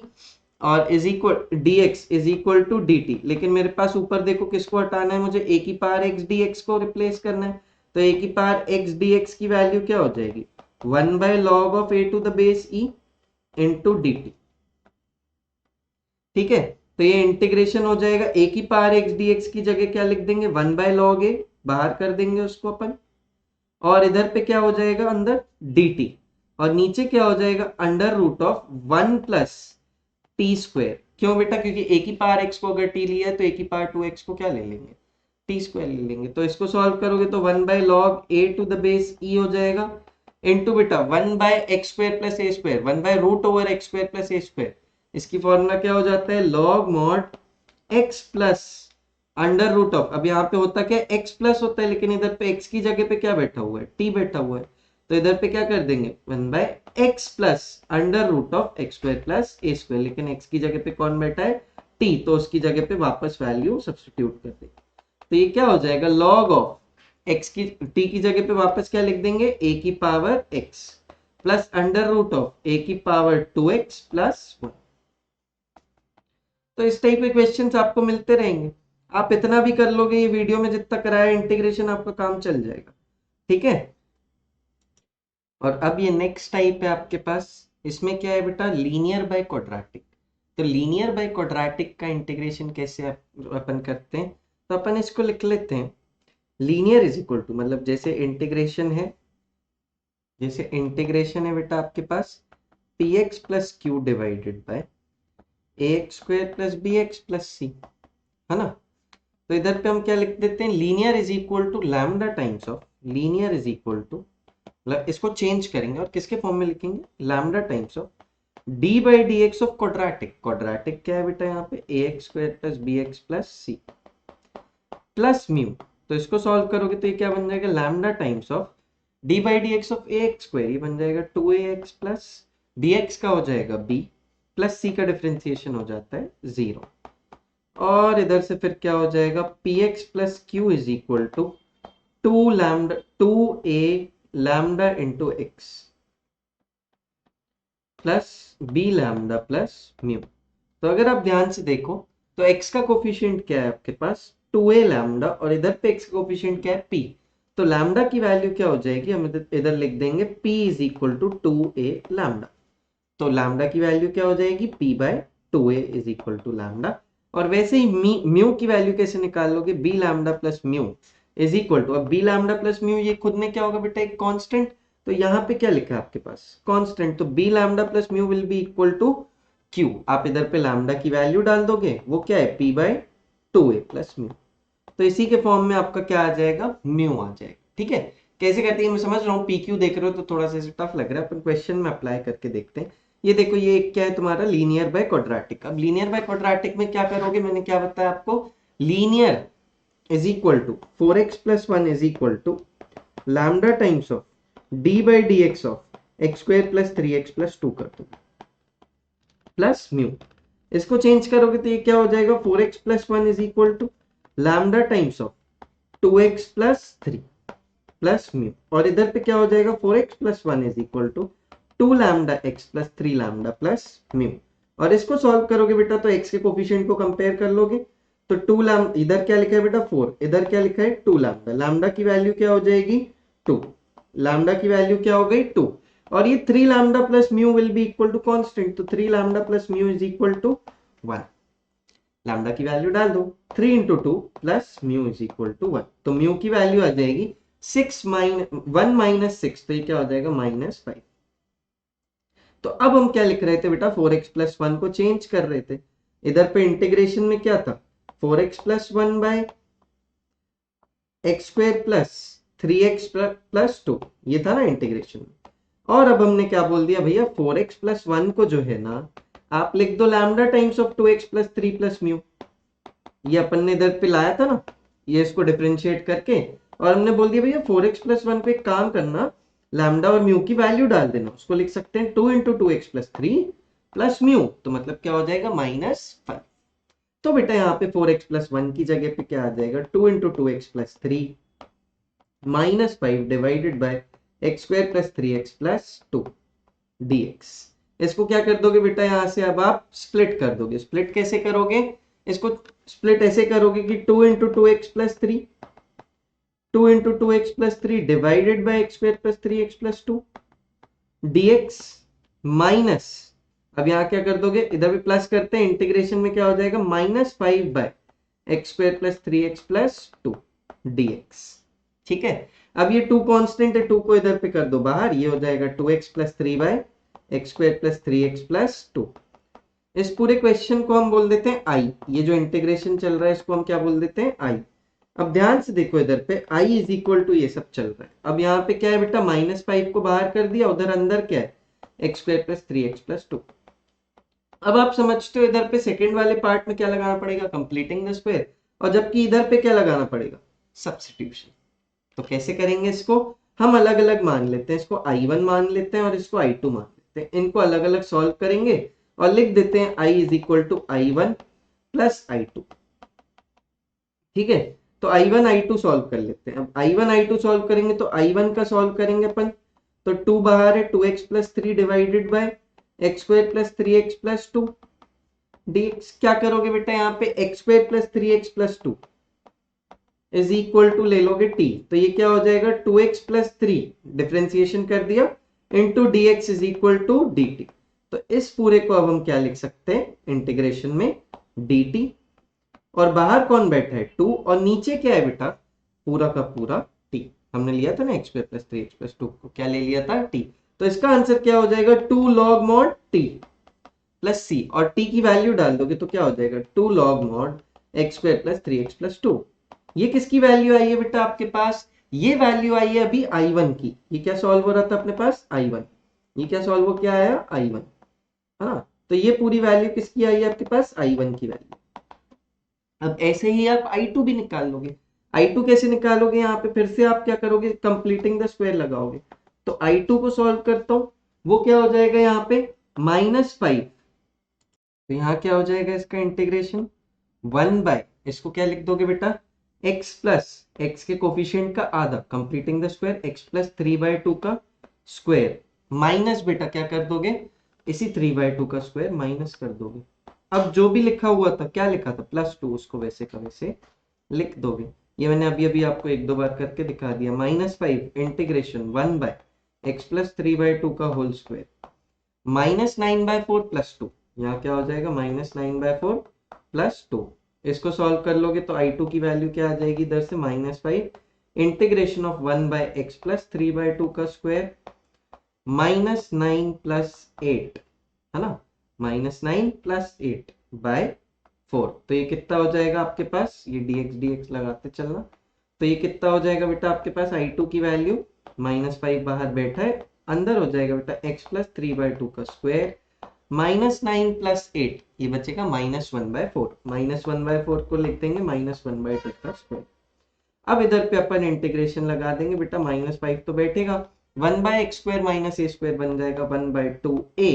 और is equal dx is equal to dt, लेकिन मेरे पास ऊपर देखो किसको हटाना है, मुझे a की पावर x dx को रिप्लेस करना है, तो a की पावर x dx की वैल्यू क्या हो जाएगी, 1/log of a to the base e into dt। ठीक है, तो ये इंटीग्रेशन हो जाएगा, a की पावर x dx की जगह क्या लिख देंगे, 1/log a, बाहर कर देंगे उसको अपन, और इधर पे क्या हो जाएगा अंदर dt, और नीचे क्या हो जाएगा √1 प्लस टी स्क्वायर। क्यों बेटा, क्योंकि a की पावर x को अगर t लिया है तो a की पावर 2x को क्या ले लेंगे, टी स्क्वायर ले लेंगे। तो इसको सॉल्व करोगे तो 1/log a to the base e हो जाएगा, इंटू बेटा 1/x² plus a square, 1/√x² plus a square, इसकी फॉर्मूला क्या हो जाता है, log mod x plus √ of, अब यहाँ पे होता क्या x प्लस होता है, लेकिन इधर पे x की जगह पे क्या बैठा हुआ है, t बैठा हुआ है, तो इधर पे क्या कर देंगे 1/x plus √ of x² plus a square, लेकिन x की जगह पे कौन बैठा है, t, तो उसकी जगह पे वापस वैल्यू सब्स्टिट्यूट कर देंगे, तो ये क्या हो जाएगा log ऑफ x की, t की जगह पे वापस क्या लिख देंगे, a की power x plus √ of a की पावर 2x प्लस 1। तो इस टाइप के क्वेश्चंस आपको मिलते रहेंगे, आप इतना भी कर लोगे, ये वीडियो में जितना कराया इंटीग्रेशन आपका काम चल जाएगा। ठीक है, और अब ये नेक्स्ट टाइप है आपके पास, इसमें क्या है बेटा, लीनियर बाय क्वाड्रेटिक। तो लीनियर बाय क्वाड्रेटिक का इंटीग्रेशन कैसे अपन करते हैं, तो अपन इसको लिख लेते हैं, लीनियर इज इक्वल टू, मतलब जैसे इंटीग्रेशन है, जैसे इंटीग्रेशन है बेटा आपके पास px plus q divided by ax² plus bx plus c, है ना। तो इधर पे हम क्या लिख देते हैं, linear is equal to lambda times of, linear is equal to, मतलब इसको चेंज करेंगे और किसके फॉर्म में लिखेंगे, lambda times of d by d x of quadratic, quadratic क्या है बेटा यहाँ पे ax² plus bx plus c plus mu. तो इसको सॉल्व करोगे तो ये क्या बन जाएगा, lambda times of d by d x of ax², ये बन जाएगा 2ax प्लस bx का हो जाएगा b प्लस c का डिफरेंशिएशन हो जाता है 0, और इधर से फिर क्या हो जाएगा px plus q is equal to 2a lambda into x plus b lambda plus mu. तो अगर आप ध्यान से देखो तो x का कोफिशिएंट क्या है आपके पास 2a लैम्डा, और इधर पे x का कोफिशिएंट क्या है p, तो लैम्डा की वैल्यू क्या हो जाएगी, हम इधर लिख देंगे p is equal to 2a lambda. तो लैम्डा की वैल्यू क्या हो जाएगी, p by 2a is equal to lambda. और वैसे ही म्यू की वैल्यू कैसे निकाल लोगे, b lambda plus mu is equal to, अब बी लैम्डा प्लस म्यू ये खुद में क्या होगा बेटा, एक कांस्टेंट, तो यहाँ पे क्या लिखा है आपके पास कांस्टेंट, तो b lambda plus mu will be equal to q, आप इधर पे लैम्डा की वैल्यू डाल दोगे, वो क्या है P bye 2a plus mu, तो इसी के फॉर्म में आपका क्या आ जाएगा, म्यू आ जाएगा। ठीक है, कैसे करते हैं मैं समझ रहा हूँ, पी क्यू देख रहे हो तो थोड़ा सा टफ लग रहा है, अपन क्वेश्चन में अप्लाई करके देखते हैं। ये देखो ये क्या है तुम्हारा लीनियर बाय क्वाड्रेटिक, अब लीनियर बाय क्वाड्रेटिक में क्या करोगे, मैंने क्या बताया आपको, linear is equal to 4x plus 1 is equal to lambda times of d by d x of x square plus 3x plus 2 कर दो प्लस म्यू, इसको चेंज करोगे तो ये क्या हो जाएगा, 4x plus 1 is equal to lambda times of 2x plus 3 plus mu, और इधर पे क्या हो जाएगा 4x plus 1 is equal to 2 lambda x plus 3 lambda plus mu, और इसको सॉल्व करोगे बेटा तो x के कोफिशिएंट को कंपेयर कर लोगे, तो 2 लैम्डा, इधर क्या लिखा है बेटा 4, इधर क्या लिखा है 2 लैम्डा, लैम्डा की वैल्यू क्या हो जाएगी 2, लैम्डा की वैल्यू क्या हो गई 2, और ये 3 lambda plus mu will be equal to constant, तो 3 lambda plus mu is equal to 1, lambda की वैल्यू डाल दो, 3 into 2 plus mu is equal to 1, तो म्यू की वैल्यू आ जाएगी 1 माइनस 6, तो ये क्या हो जाएगा -5। तो अब हम क्या लिख रहे थे बेटा, 4x प्लस 1 को चेंज कर रहे थे, इधर पे इंटीग्रेशन में क्या था 4x plus 1 by x square plus 3x plus 2, ये था ना इंटीग्रेशन में, और अब हमने क्या बोल दिया भैया 4x प्लस 1 को जो है ना आप लिख दो lambda times of 2x plus 3 plus mu, ये अपन ने इधर पे लाया था ना, ये इसको डिफरेंशिएट करके, और हमने बोल दिया भैया 4x प्लस 1 पे एक काम करना, लैम्डा और म्यू की वैल्यू डाल देना, उसको लिख सकते हैं 2 into 2x plus 3 plus mu, तो मतलब क्या हो जाएगा -5। तो बेटा यहाँ पे 4x प्लस 1 की जगह पे क्या आ जाएगा 2 into 2x plus 3 -5 divided by x square plus 3x plus 2 dx, इसको क्या कर दोगे बेटा, यहां से अब आप स्प्लिट कर दोगे, स्प्लिट कैसे करोगे, इसको स्प्लिट ऐसे करोगे कि 2 into 2x plus 3, 2 into 2x plus 3 divided by x square plus 3x plus 2 dx minus, अब यहाँ क्या कर दोगे, इधर भी प्लस करते हैं, इंटीग्रेशन में क्या हो जाएगा -5 by x square plus 3x plus 2 dx। ठीक है, अब ये 2 कांस्टेंट है, 2 को इधर पे कर दो बाहर, ये हो जाएगा 2x plus 3 by x square plus 3x plus 2, इस पूरे क्वेश्चन को हम बोल देते हैं आई, ये जो इंटीग्रेशन चल रहा है इसको हम क्या बोल देते हैं आई। अब ध्यान से देखो इधर पे i इज इक्वल टू ये सब चल रहा है, अब यहाँ पे क्या है बेटा -5 को बाहर कर दिया, उधर अंदर क्या है x square plus 3x plus 2, अब आप समझते हो इधर पे सेकंड वाले पार्ट में क्या लगाना पड़ेगा, कंप्लीटिंग द स्क्वायर, और जबकि इधर पे क्या लगाना पड़ेगा सब्स्टिट्यूशन। तो कैसे करेंगे इसको, हम अलग अलग मान लेते हैं, इसको i1 मान लेते हैं और इसको i2 मान लेते हैं, इनको अलग अलग सॉल्व करेंगे और लिख देते हैं i is equal to i1 plus i2। ठीक है, तो i1 i2 सॉल्व कर लेते हैं, अब i1 i2 सॉल्व करेंगे तो i1 का सॉल्व करेंगे अपन, तो 2 बाहर है, 2x plus 3 divided by x square plus 3x plus 2 dx, क्या करोगे बेटा यहाँ पे x square plus 3x plus 2 is equal to ले लोगे t, तो ये क्या हो जाएगा 2x प्लस 3 डिफरेंशिएशन कर दिया into dx is equal to dt, तो इस पूरे को अब हम क्या लिख सकते हैं इंटीग्रेशन में dt, और बाहर कौन बैठा है 2, और नीचे क्या है बेटा पूरा का पूरा t, हमने लिया था ना x square plus 3x plus 2 को क्या ले लिया था t, तो इसका आंसर क्या हो जाएगा 2 log mod t plus c, और t की वैल्यू डाल दोगे तो क्या हो जाएगा 2 log mod x square plus 3x plus 2, ये किसकी वैल्यू आई है बेटा आपके पास, ये वैल्यू आई है अभी i1 की, ये क्या सॉल्व हो रहा था अपने पास i1, ये क्या सॉल्व हो क्या आया i1, है ना, तो ये पूरी वैल्यू किसकी आई है आपके पास i1 की वैल्यू। अब ऐसे ही आप i2 भी निकाल लोगे, i2 कैसे निकालोगे, यहाँ पे फिर से आप क्या करोगे कंप्लीटिंग द स्क्वायर लगाओगे, तो i2 को सॉल्व करता हूं, वो क्या हो जाएगा यहाँ पे -5, तो यहाँ क्या हो जाएगा इसका इंटीग्रेशन 1 बाय, इसको क्या लिख दोगे बेटा x प्लस एक्स के कोफिशिएंट का आधा completing the square x plus 3/2 का स्क्वायर, माइनस बेटा क्या कर दोगे इसी 3/2 का स्क्वायर माइनस कर दोगे, अब जो भी लिखा हुआ था क्या लिखा था +2, उसको वैसे का वैसे लिख दोगे, ये मैंने अभी अभी आपको 1-2 बार करके दिखा दिया, -5 इंटीग्रेशन 1 बाय एक्स प्लस 3/2 का होल स्क्वायर -9/4 +2, यहाँ क्या हो जाएगा -9/4 +2। इसको सॉल्व कर लोगे तो i2 की वैल्यू क्या आ जाएगी इधर से -5 इंटीग्रेशन ऑफ 1/x प्लस 3/2 का स्क्वायर -9 + 8 है ना, -9 + 8 बाय 4। तो ये कितना हो जाएगा आपके पास, ये dx लगाते चलना, तो ये कितना हो जाएगा बेटा आपके पास i2 की वैल्यू -5 बाहर बैठा है, अंदर हो जाएगा बेटा x प्लस 3/2 का स्क्वायर -9 + 8, ये बचेगा -1/4। -1/4 को लिख देंगे -1/2 का स्क्वायर। अब इधर पे अपन इंटीग्रेशन लगा देंगे बेटा, -5 तो बैठेगा, 1/x² - a² बन जाएगा 1/2a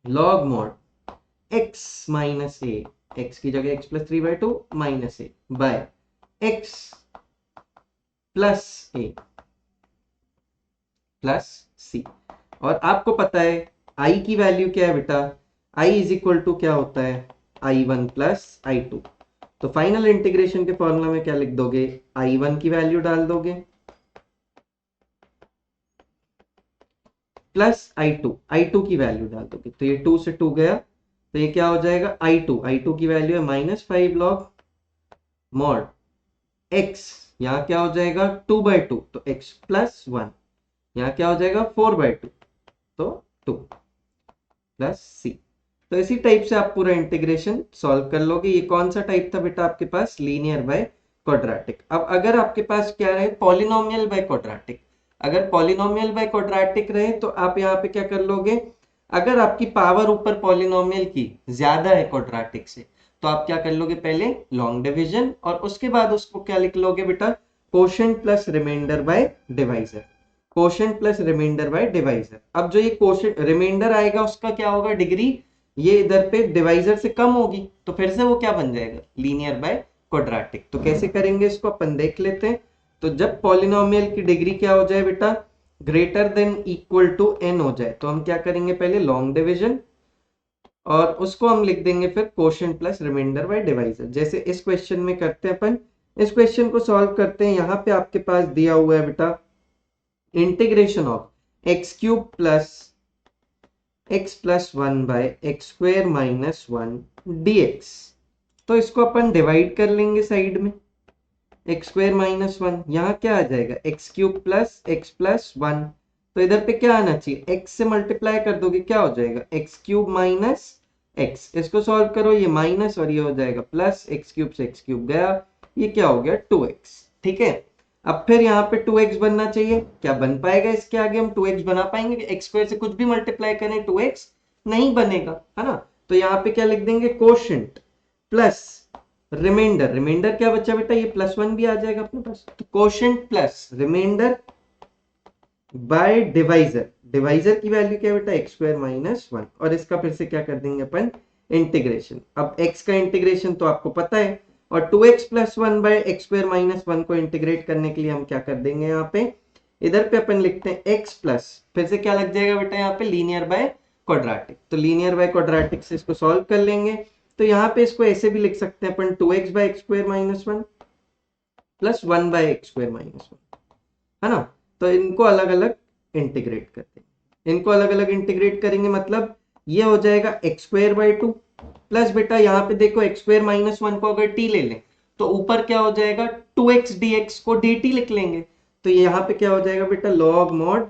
log mod x minus a, x की जगह x plus 3/2 minus a by x plus a plus c। और आपको पता है i की वैल्यू क्या है बेटा, i इज इक्वल टू क्या होता है i1 प्लस i2। तो फाइनल इंटीग्रेशन के फॉर्मूला में क्या लिख दोगे, i1 की वैल्यू डाल दोगे प्लस i2 की वैल्यू डाल दोगे, तो ये 2 से 2 गया, तो ये क्या हो जाएगा i2 की वैल्यू है -5 log mod x, यहाँ क्या हो जाएगा 2/2, तो x प्लस 1, यहाँ क्या हो जाएगा 4/2, तो 2 प्लस c। तो इसी टाइप से आप पूरा इंटीग्रेशन सॉल्व कर लोगे। ये कौन सा टाइप था बेटा आपके पास, लीनियर बाय क्वाड्रेटिक। अब अगर आपके पास क्या रहे, पॉलिनोमियल बाय क्वाड्रेटिक, अगर पॉलिनोमियल बाय क्वाड्रेटिक रहे तो आप यहाँ पे क्या कर लोगे, अगर आपकी पावर ऊपर पॉलिनोमियल की ज्यादा है क्वाड्रेटिक से, तो आप क्या कर लोगे, पहले लॉन्ग डिवीजन और उसके बाद उसको क्या लिख लोगे बेटा, quotient plus remainder by divisor, quotient plus remainder by divisor. अब जो ये कोशेंट रिमाइंडर आएगा उसका क्या होगा, डिग्री ये इधर पे डिवाइजर से कम होगी, तो फिर से वो क्या बन जाएगा, लीनियर बाय क्वाड्रेटिक। तो कैसे करेंगे इसको अपन देख लेते हैं। तो जब पॉलिनोमियल की डिग्री क्या हो जाए बेटा, greater than equal to n हो जाए, तो हम क्या करेंगे, पहले लॉन्ग डिवीजन और उसको हम लिख देंगे फिर quotient plus remainder by divisor, जैसे इस क्वेश्चन में करते हैं अपन। इस क्वेश्चन को सॉल्व करते हैं, यहाँ पे आपके पास दिया हुआ है बेटा integration of x³ x plus 1/x² - 1 dx। तो इसको अपन डिवाइड कर लेंगे साइड में, x² - 1, यहाँ क्या आ जाएगा x³ प्लस x प्लस 1, तो इधर पे क्या आना चाहिए, x से मल्टीप्लाई कर दोगे क्या हो जाएगा x³ माइनस x, इसको सॉल्व करो, ये माइनस और ये हो जाएगा प्लस, x³ से x³ गया, ये क्या हो गया 2x। ठीक है, अब फिर यहाँ पे 2x बनना चाहिए, क्या बन पाएगा इसके आगे हम 2x बना पाएंगे, x² से कुछ भी मल्टीप्लाई करें 2x नहीं बनेगा, है ना। तो यहाँ पे क्या लिख देंगे, कोशेंट प्लस रिमाइंडर, रिमाइंडर क्या बचा बेटा, ये +1 भी आ जाएगा अपने पास, तो quotient plus remainder by divisor, divisor की वैल्यू क्या है बेटा x² - 1, और इसका फिर से क्या कर देंगे अपन इंटीग्रेशन। अब x का इंटीग्रेशन तो आपको पता है, और 2x + 1/x² - 1 को इंटीग्रेट करने के लिए हम क्या कर देंगे, यहाँ पे इधर पे अपन लिखते हैं x प्लस, फिर से क्या लग जाएगा बेटा यहाँ पे लीनियर बाय क्वाड्रेटिक, तो लीनियर बाय क्वाड्रेटिक से इसको सॉल्व कर लेंगे। तो यहाँ पे इसको ऐसे भी लिख सकते हैं अपन 2x/x² - 1 प्लस 1/x² - 1, है ना। तो इनको अलग अलग इंटीग्रेट करते हैं, इनको अलग अलग इंटीग्रेट करेंगे, मतलब ये हो जाएगा x² 2 प्लस बेटा यहाँ पे देखो x² - 1 को अगर t ले लें तो ऊपर क्या हो जाएगा 2x dx को dt लिख लेंगे, तो यहाँ पे क्या हो जाएगा बेटा log mod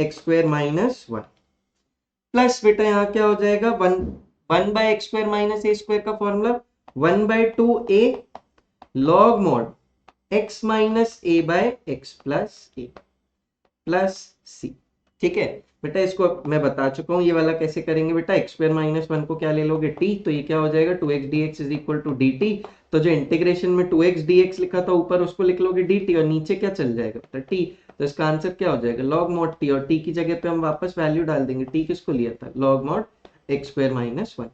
x² - 1 प्लस बेटा यहाँ क्या हो जाएगा 1/x² - a² का formula 1/2a log mod x minus a/x plus a plus c। ठीक है बेटा, इसको मैं बता चुका हूँ, ये वाला कैसे करेंगे बेटा, x² - 1 को क्या ले लोगे t, तो ये क्या हो जाएगा 2x dx is equal to dt, तो जो इंटीग्रेशन में 2x dx लिखा था ऊपर उसको लिख लोगे dt, और नीचे क्या चल जाएगा बेटा t, तो इसका आंसर क्या हो जाएगा log mod t, और t की जगह पे हम वापस वैल्यू डाल देंगे, t किसको लिया था log mod x² - 1।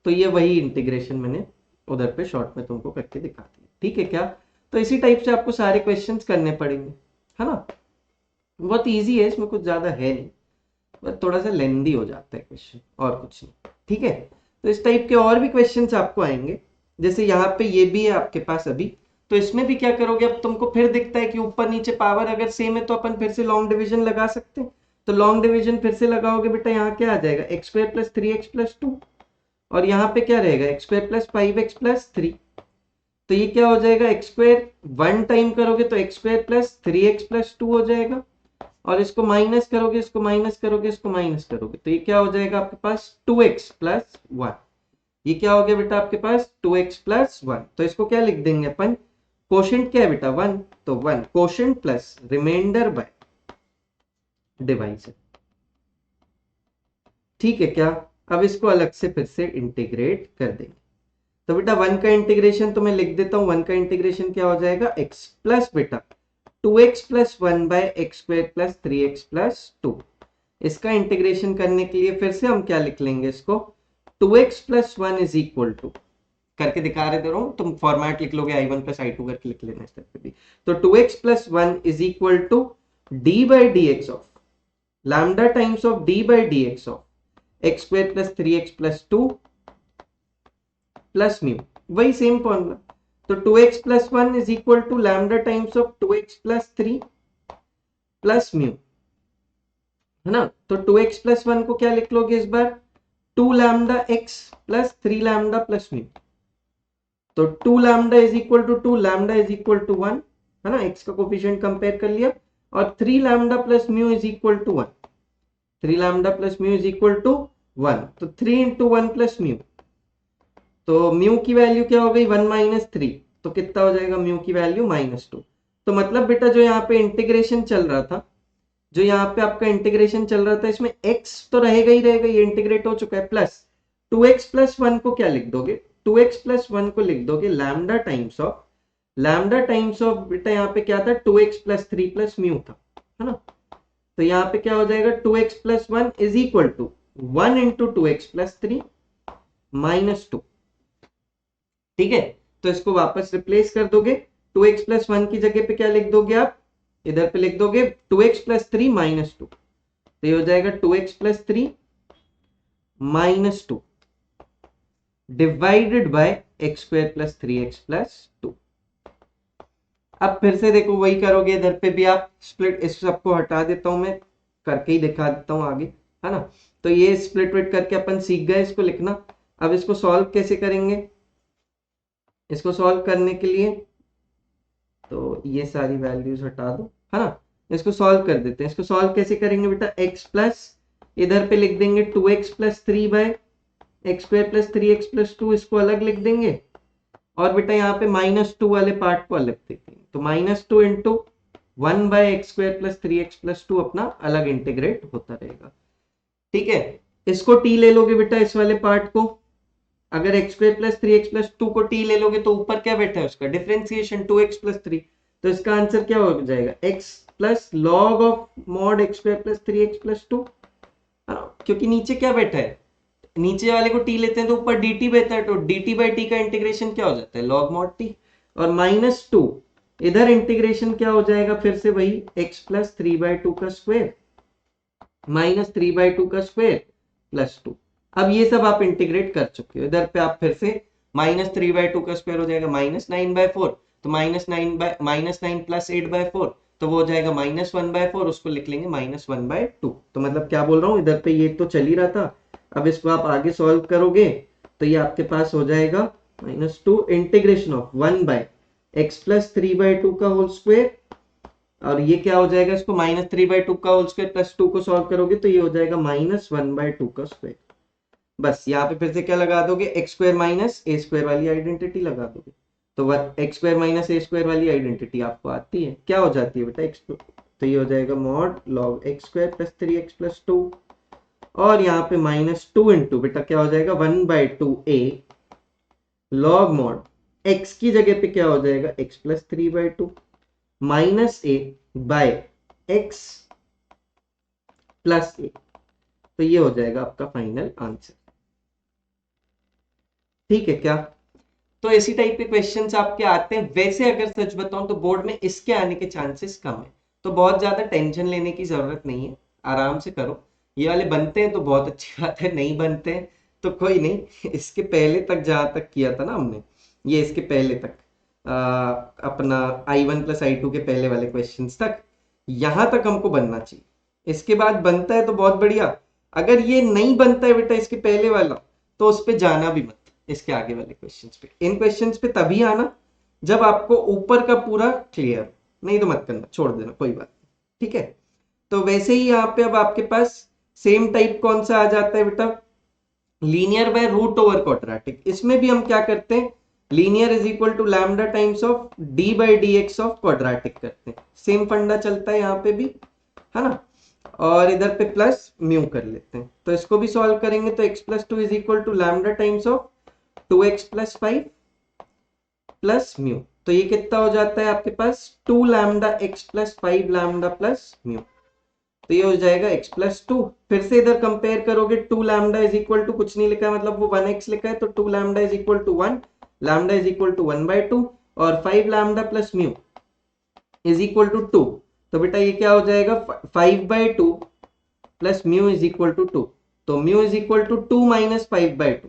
तो ये वही इंटीग्रेशन मैंने उधर पे शॉर्ट में तुमको करके दिखा दिया, ठीक है क्या। तो इसी टाइप से आपको सारे क्वेश्चंस करने पड़ेंगे, है ना, बहुत इजी है, इसमें कुछ ज्यादा है नहीं, बस थोड़ा सा लेंदी हो जाता है क्वेश्चन, और कुछ नहीं, ठीक है। तो इस टाइप के और भी क्वेश्चंस आपको आएंगे, जैसे यहाँ पे ये भी है आपके पास अभी, तो इसमें भी क्या करोगे, अब तुमको फिर दिखता है कि ऊपर नीचे पावर अगर सेम है तो अपन फिर से लॉन्ग डिवीजन लगा सकते हैं, तो लॉन्ग डिवीजन फिर से लगाओगे बेटा, यहाँ क्या आ जाएगा x² + 3x + 2, और यहाँ पे क्या रहेगा एक्स स्क्वायर प्लस 5x+3। तो ये क्या हो जाएगा एक्स स्क्वायर 1 टाइम करोगे तो एक्स स्क्वायर प्लस 3x+2 हो जाएगा, और इसको माइनस करोगे, इसको माइनस करोगे, इसको माइनस करोगे, तो ये क्या हो जाएगा आपके पास 2x+1। ये क्या हो गया बेटा आपके पास 2x+1। तो इसको क्या लिख देंगे अपन, कोशेंट क्या है बेटा 1, तो 1 quotient plus remainder by divisor. ठीक है क्या। अब इसको अलग से फिर से इंटीग्रेट कर देंगे। तो बेटा 1 का इंटीग्रेशन तो मैं लिख देता हूं, 1 का इंटीग्रेशन क्या हो जाएगा x प्लस बेटा 2x+1 bye x square plus 3x+2। इसका इंटीग्रेशन करने के लिए फिर से हम क्या लिख लेंगे इसको, 2x+1 इज इक्वल टू, करके दिखा रहे दे रहा हूं, तुम फॉर्मेट लिख लोगे i1 प्लस i2 करके लिख लेना इस तरह पे भी। तो 2x+1 is equal to d by d x of lambda times of d by d x of x square plus 3x+2 plus mu, वही सेम फॉर्मूला। तो 2x+1 is equal to lambda times of 2x+3 plus mu, है ना। तो 2x+1 को क्या लिख लोगे इस बार, 2 lambda x plus 3 lambda plus mu. तो 2 lambda is equal to 2 lambda is equal to 1, है ना, x का कोफिशिएंट कंपेयर कर लिया, और 3 lambda plus mu is equal to 1, 3 lambda plus mu is equal to 1। तो 3 इंटू 1 प्लस म्यू, तो म्यू की वैल्यू क्या हो गई 1 माइनस 3, तो कितना हो जाएगा म्यू की वैल्यू -2। तो मतलब बेटा जो यहाँ पे इंटीग्रेशन चल रहा था, जो यहाँ पे आपका इंटीग्रेशन चल रहा था, इसमें x तो रहेगा ही रहेगा, ये इंटीग्रेट हो चुका है, प्लस 2x+1 को क्या लिख दोगे, 2x+1 को लिख दोगे लैम्डा टाइम्स ऑफ बेटा यहाँ पे क्या था 2x+3 प्लस म्यू था, है ना। तो यहाँ पे क्या हो जाएगा 2x+1 is equal to 1 into 2x+3 -2। ठीक है, तो इसको वापस रिप्लेस कर दोगे, 2x+1 की जगह पे क्या लिख दोगे आप, इधर पे लिख दोगे 2x+3 -2। तो ये हो जाएगा 2x+3 -2 divided by x square plus 3x+2। अब फिर से देखो वही करोगे, इधर पे भी आप स्प्लिट, इस सबको हटा देता हूं मैं, करके ही दिखा देता हूं आगे, है ना। तो ये स्प्लिट विट करके अपन सीख गए इसको लिखना। अब इसको सॉल्व कैसे करेंगे, इसको सॉल्व करने के लिए तो ये सारी वैल्यूज हटा दो, है ना। इसको सॉल्व कर देते हैं। इसको सॉल्व कैसे करेंगे बेटा, x प्लस इधर पे लिख देंगे 2x+3 bye x square plus 3x+2, इसको अलग लिख देंगे, और बेटा यहाँ पे -2 वाले पार्ट को अलग देखेंगे। तो -2 into 1 by x square plus 3x+2 अपना अलग इंटीग्रेट होता रहेगा। ठीक है, इसको t ले लोगे बेटा इस वाले पार्ट को, अगर एक्स स्क्वायर प्लस 3x+2 को t ले लोगे तो ऊपर क्या बैठा है उसका डिफरेंशिएशन 2x+3। तो इसका आंसर क्या हो जाएगा x plus log of mod x square plus 3x+2, क्योंकि नीचे क्या बैठा है, नीचे वाले को t लेते हैं तो ऊपर dt बैठा है, तो dt बाई t का इंटीग्रेशन क्या हो जाता है लॉग मॉड t, और -2 इधर इंटीग्रेशन क्या हो जाएगा फिर से वही x प्लस 3/2 का स्क्वायर माइनस 3/2 का स्क्वायर प्लस 2। अब ये सब आप इंटीग्रेट कर चुके हो, इधर पे आप फिर से -3/2 का स्क्वायर हो जाएगा -9/4, तो -9 प्लस 8/4, तो वो हो जाएगा -1/4, उसको लिख लेंगे -1/2। तो मतलब क्या बोल रहा हूँ, इधर पे ये तो चल ही रहा था, अब इसको आप आगे सॉल्व करोगे तो ये आपके पास हो जाएगा -2 integration of 1 by x plus 3/2 का होल स्क्वायर, और ये क्या हो जाएगा, इसको -3/2 का होल स्क्वायर प्लस 2 को सॉल्व करोगे तो ये हो जाएगा -1/2 का स्क्वायर। बस यहाँ पे फिर से क्या लगा दोगे, x square minus a square वाली आइडेंटिटी लगा दोगे। तो x square minus a square वाली आइडेंटिटी आपको आती है, क्या हो जाती है बेटा एक्स, तो ये हो जाएगा mod log x square plus 3x+2, और यहाँ पे -2 इंटू बेटा क्या हो जाएगा 1/2a लॉग मॉड x की जगह पे क्या हो जाएगा x plus 3/2 minus a by x plus a। तो ये हो जाएगा आपका फाइनल आंसर। ठीक है क्या। तो इसी टाइप के क्वेश्चंस आपके आते हैं। वैसे अगर सच बताऊं तो बोर्ड में इसके आने के चांसेस कम है, तो बहुत ज्यादा टेंशन लेने की जरूरत नहीं है, आराम से करो। ये वाले बनते हैं तो बहुत अच्छी बात है, नहीं बनते हैं तो कोई नहीं। इसके पहले तक जहां तक किया था ना हमने, ये इसके पहले तक अपना i1 प्लस i2 के पहले वाले क्वेश्चंस तक, यहां तक हमको बनना चाहिए। इसके बाद बनता है तो बहुत बढ़िया, अगर ये नहीं बनता है बेटा इसके पहले वाला, तो उस पे जाना भी मत, इसके आगे वाले क्वेश्चंस पे। इन क्वेश्चंस पे तभी आना जब आपको ऊपर का पूरा क्लियर, नहीं तो मत करना, छोड़ देना, कोई बात नहीं, ठीक है। तो वैसे ही यहाँ पे अब आपके पास सेम टाइप कौन सा आ जाता है बेटा, linear by root over quadratic. इसमें भी हम क्या करते हैं, linear is equal to lambda times of d by d x of quadratic करते हैं। सेम फंडा चलता है यहाँ पे भी, है ना। और इधर पे प्लस म्यू कर लेते हैं, तो इसको भी सॉल्व करेंगे तो x plus two is equal to lambda times of 2x plus 5 plus mu. तो ये कितना हो जाता है आपके पास, 2 lambda x plus 5 lambda plus mu. तो ये हो जाएगा x प्लस 2। फिर से इधर कंपेयर करोगे, 2 लैम्डा इज इक्वल टू कुछ नहीं लिखा है, मतलब वो 1x लिखा है, तो 2 lambda is equal to 1, lambda is equal to 1/2 और 5 lambda plus mu is equal to 2। तो बेटा ये क्या हो जाएगा, 5/2 plus mu is equal to 2। तो mu is equal to 2 minus 5/2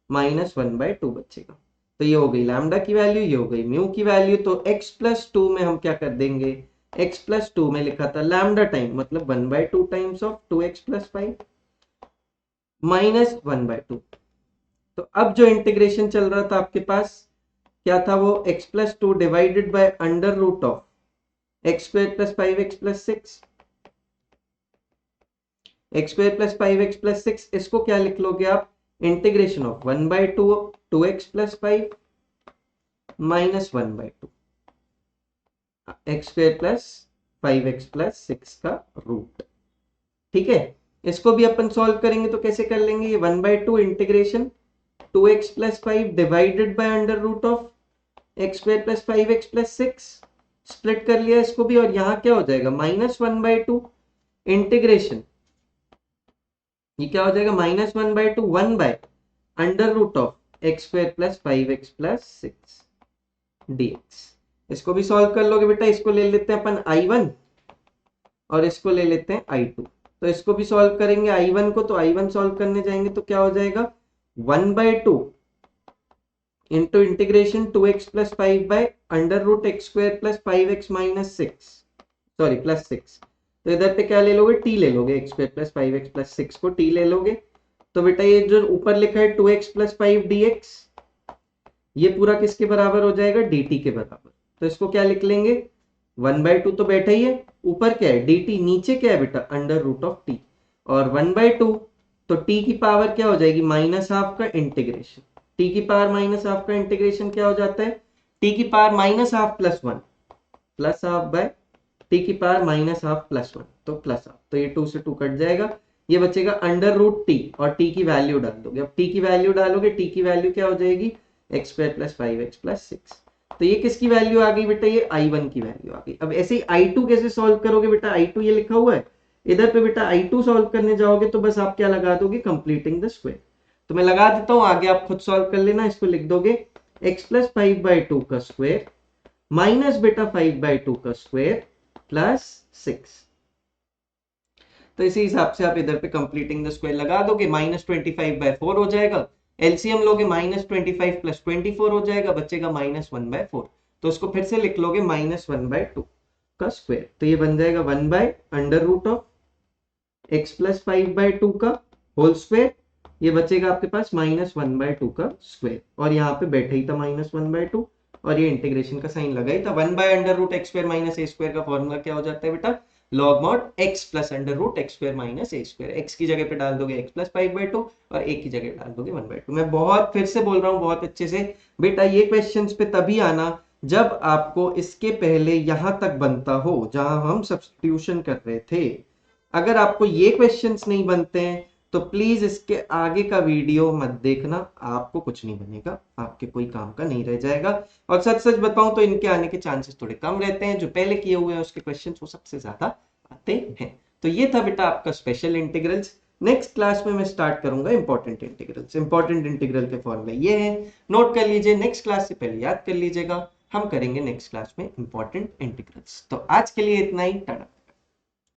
minus 1/2 बचेगा। तो ये हो गई लैम्डा की वैल्यू, ये हो गई म्यू की वैल्यू। तो x प्लस 2 में हम क्या कर देंगे, x प्लस 2 में लिखा था लैम्डा टाइम, मतलब 1/2 times of 2x plus 5 minus 1/2। तो अब जो इंटीग्रेशन चल रहा था आपके पास क्या था, वो x प्लस 2 divided by under root of x square plus 5x plus 6, x square plus 5x plus 6। इसको क्या लिख लोगे आप, integration of 1/2 2x plus 5 minus 1/2 x square plus 5x plus 6 का रूट। ठीक है, इसको भी अपन सॉल्व करेंगे तो कैसे कर लेंगे, ये 1/2 integration 2x plus 5 divided by under root of x square plus 5x plus 6, split कर लिया इसको भी, और यहाँ क्या हो जाएगा माइनस 1/2 इंटीग्रेशन, ये क्या हो जाएगा minus 1/2 1 by under root of x square plus 5x plus 6 dx। इसको भी सॉल्व कर लोगे बेटा, इसको ले लेते हैं अपन I1 और इसको ले लेते हैं I2। तो इसको भी सॉल्व करेंगे I1 को, तो I1 सॉल्व करने जाएंगे तो क्या हो जाएगा 1/2 into integration 2x plus 5 by under root x square plus 5x minus 6, sorry plus 6। तो इधर पे क्या ले लोगे, t ले लोगे, x square plus 5x plus 6 को t ले लोगे। तो बेटा ये जो ऊपर लिखा है 2x प्लस 5 dx, ये पूरा किसके बराबर हो जाएगा, dt के बराबर। तो इसको क्या लिख लेंगे 1/2 तो बैठा ही है, ऊपर क्या है dt, नीचे क्या है बेटा अंडर रूट ऑफ t, और 1/2 तो t की पावर क्या हो जाएगी माइनस हाफ का इंटीग्रेशन, t की पावर माइनस हाफ का इंटीग्रेशन क्या हो जाता है, t की power minus half plus 1 plus half by t की पावर माइनस हाफ प्लस 1, तो प्लस हाफ, तो ये 2 से 2 कट जाएगा, ये बचेगा अंडर रूट t, और t की वैल्यू डाल दोगे। अब t की वैल्यू डालोगे, t की वैल्यू क्या हो जाएगी x square plus 5x plus 6। तो ये किसकी वैल्यू आ गई बेटा, ये I1 की वैल्यू आ गई। अब ऐसे ही I2 कैसे सॉल्व करोगे बेटा, I2 ये लिखा हुआ है इधर पे बेटा, I2 सॉल्व करने जाओगे तो बस आप क्या लगा दोगे, कंप्लीटिंग द स्क्वायर। तो मैं लगा देता हूं, आगे आप खुद सॉल्व कर लेना। इसको लिख दोगे x प्लस 5/2 का स्क्वायर माइनस बेटा 5/2 का स्क्वायर प्लस 6। तो इसी हिसाब से आप इधर पे कंप्लीटिंग द स्क्वायर लगा दोगे, माइनस 25/4 हो जाएगा, एलसीएम लोगे माइनस 25 प्लस 24 हो जाएगा, बचेगा माइनस 1/4। तो उसको फिर से लिख लोगे माइनस 1/2 का स्क्वायर, तो ये बन जाएगा 1 by under root of x प्लस 5/2 का होल स्क्वायर, ये बचेगा आपके पास माइनस 1/2 का स्क्वायर, और यहाँ पे बैठे ही था माइनस 1/2, और ये इंटीग्रेशन का साइन लगा ही था। 1 by under root x square minus a square का फॉर्मूला क्या हो जाता है बेटा, log mod x plus under root x square minus a square. X की जगह पे डाल दोगे x प्लस 5/2 और a की जगह डाल दोगे 1/2। मैं बहुत फिर से बोल रहा हूँ बहुत अच्छे से बेटा, ये क्वेश्चंस पे तभी आना जब आपको इसके पहले यहां तक बनता हो जहां हम सब्स्टिट्यूशन कर रहे थे। अगर आपको ये क्वेश्चंस नहीं बनते हैं तो प्लीज इसके आगे का वीडियो मत देखना, आपको कुछ नहीं बनेगा, आपके कोई काम का नहीं रह जाएगा। और सच सच बताऊं तो इनके आने के चांसेस थोड़े कम रहते हैं, जो पहले किए हुए हैं उसके क्वेश्चंस वो सबसे ज्यादा आते हैं। तो ये था बेटा आपका स्पेशल इंटीग्रल्स। नेक्स्ट क्लास में मैं स्टार्ट करूंगा इंपॉर्टेंट इंटीग्रल्स। इंपॉर्टेंट इंटीग्रल के फॉर्मूले ये हैं, नोट कर लीजिए, नेक्स्ट क्लास से पहले याद कर लीजिएगा। हम करेंगे नेक्स्ट क्लास में इंपॉर्टेंट इंटीग्रल्स। तो आज के लिए इतना ही, टाटा।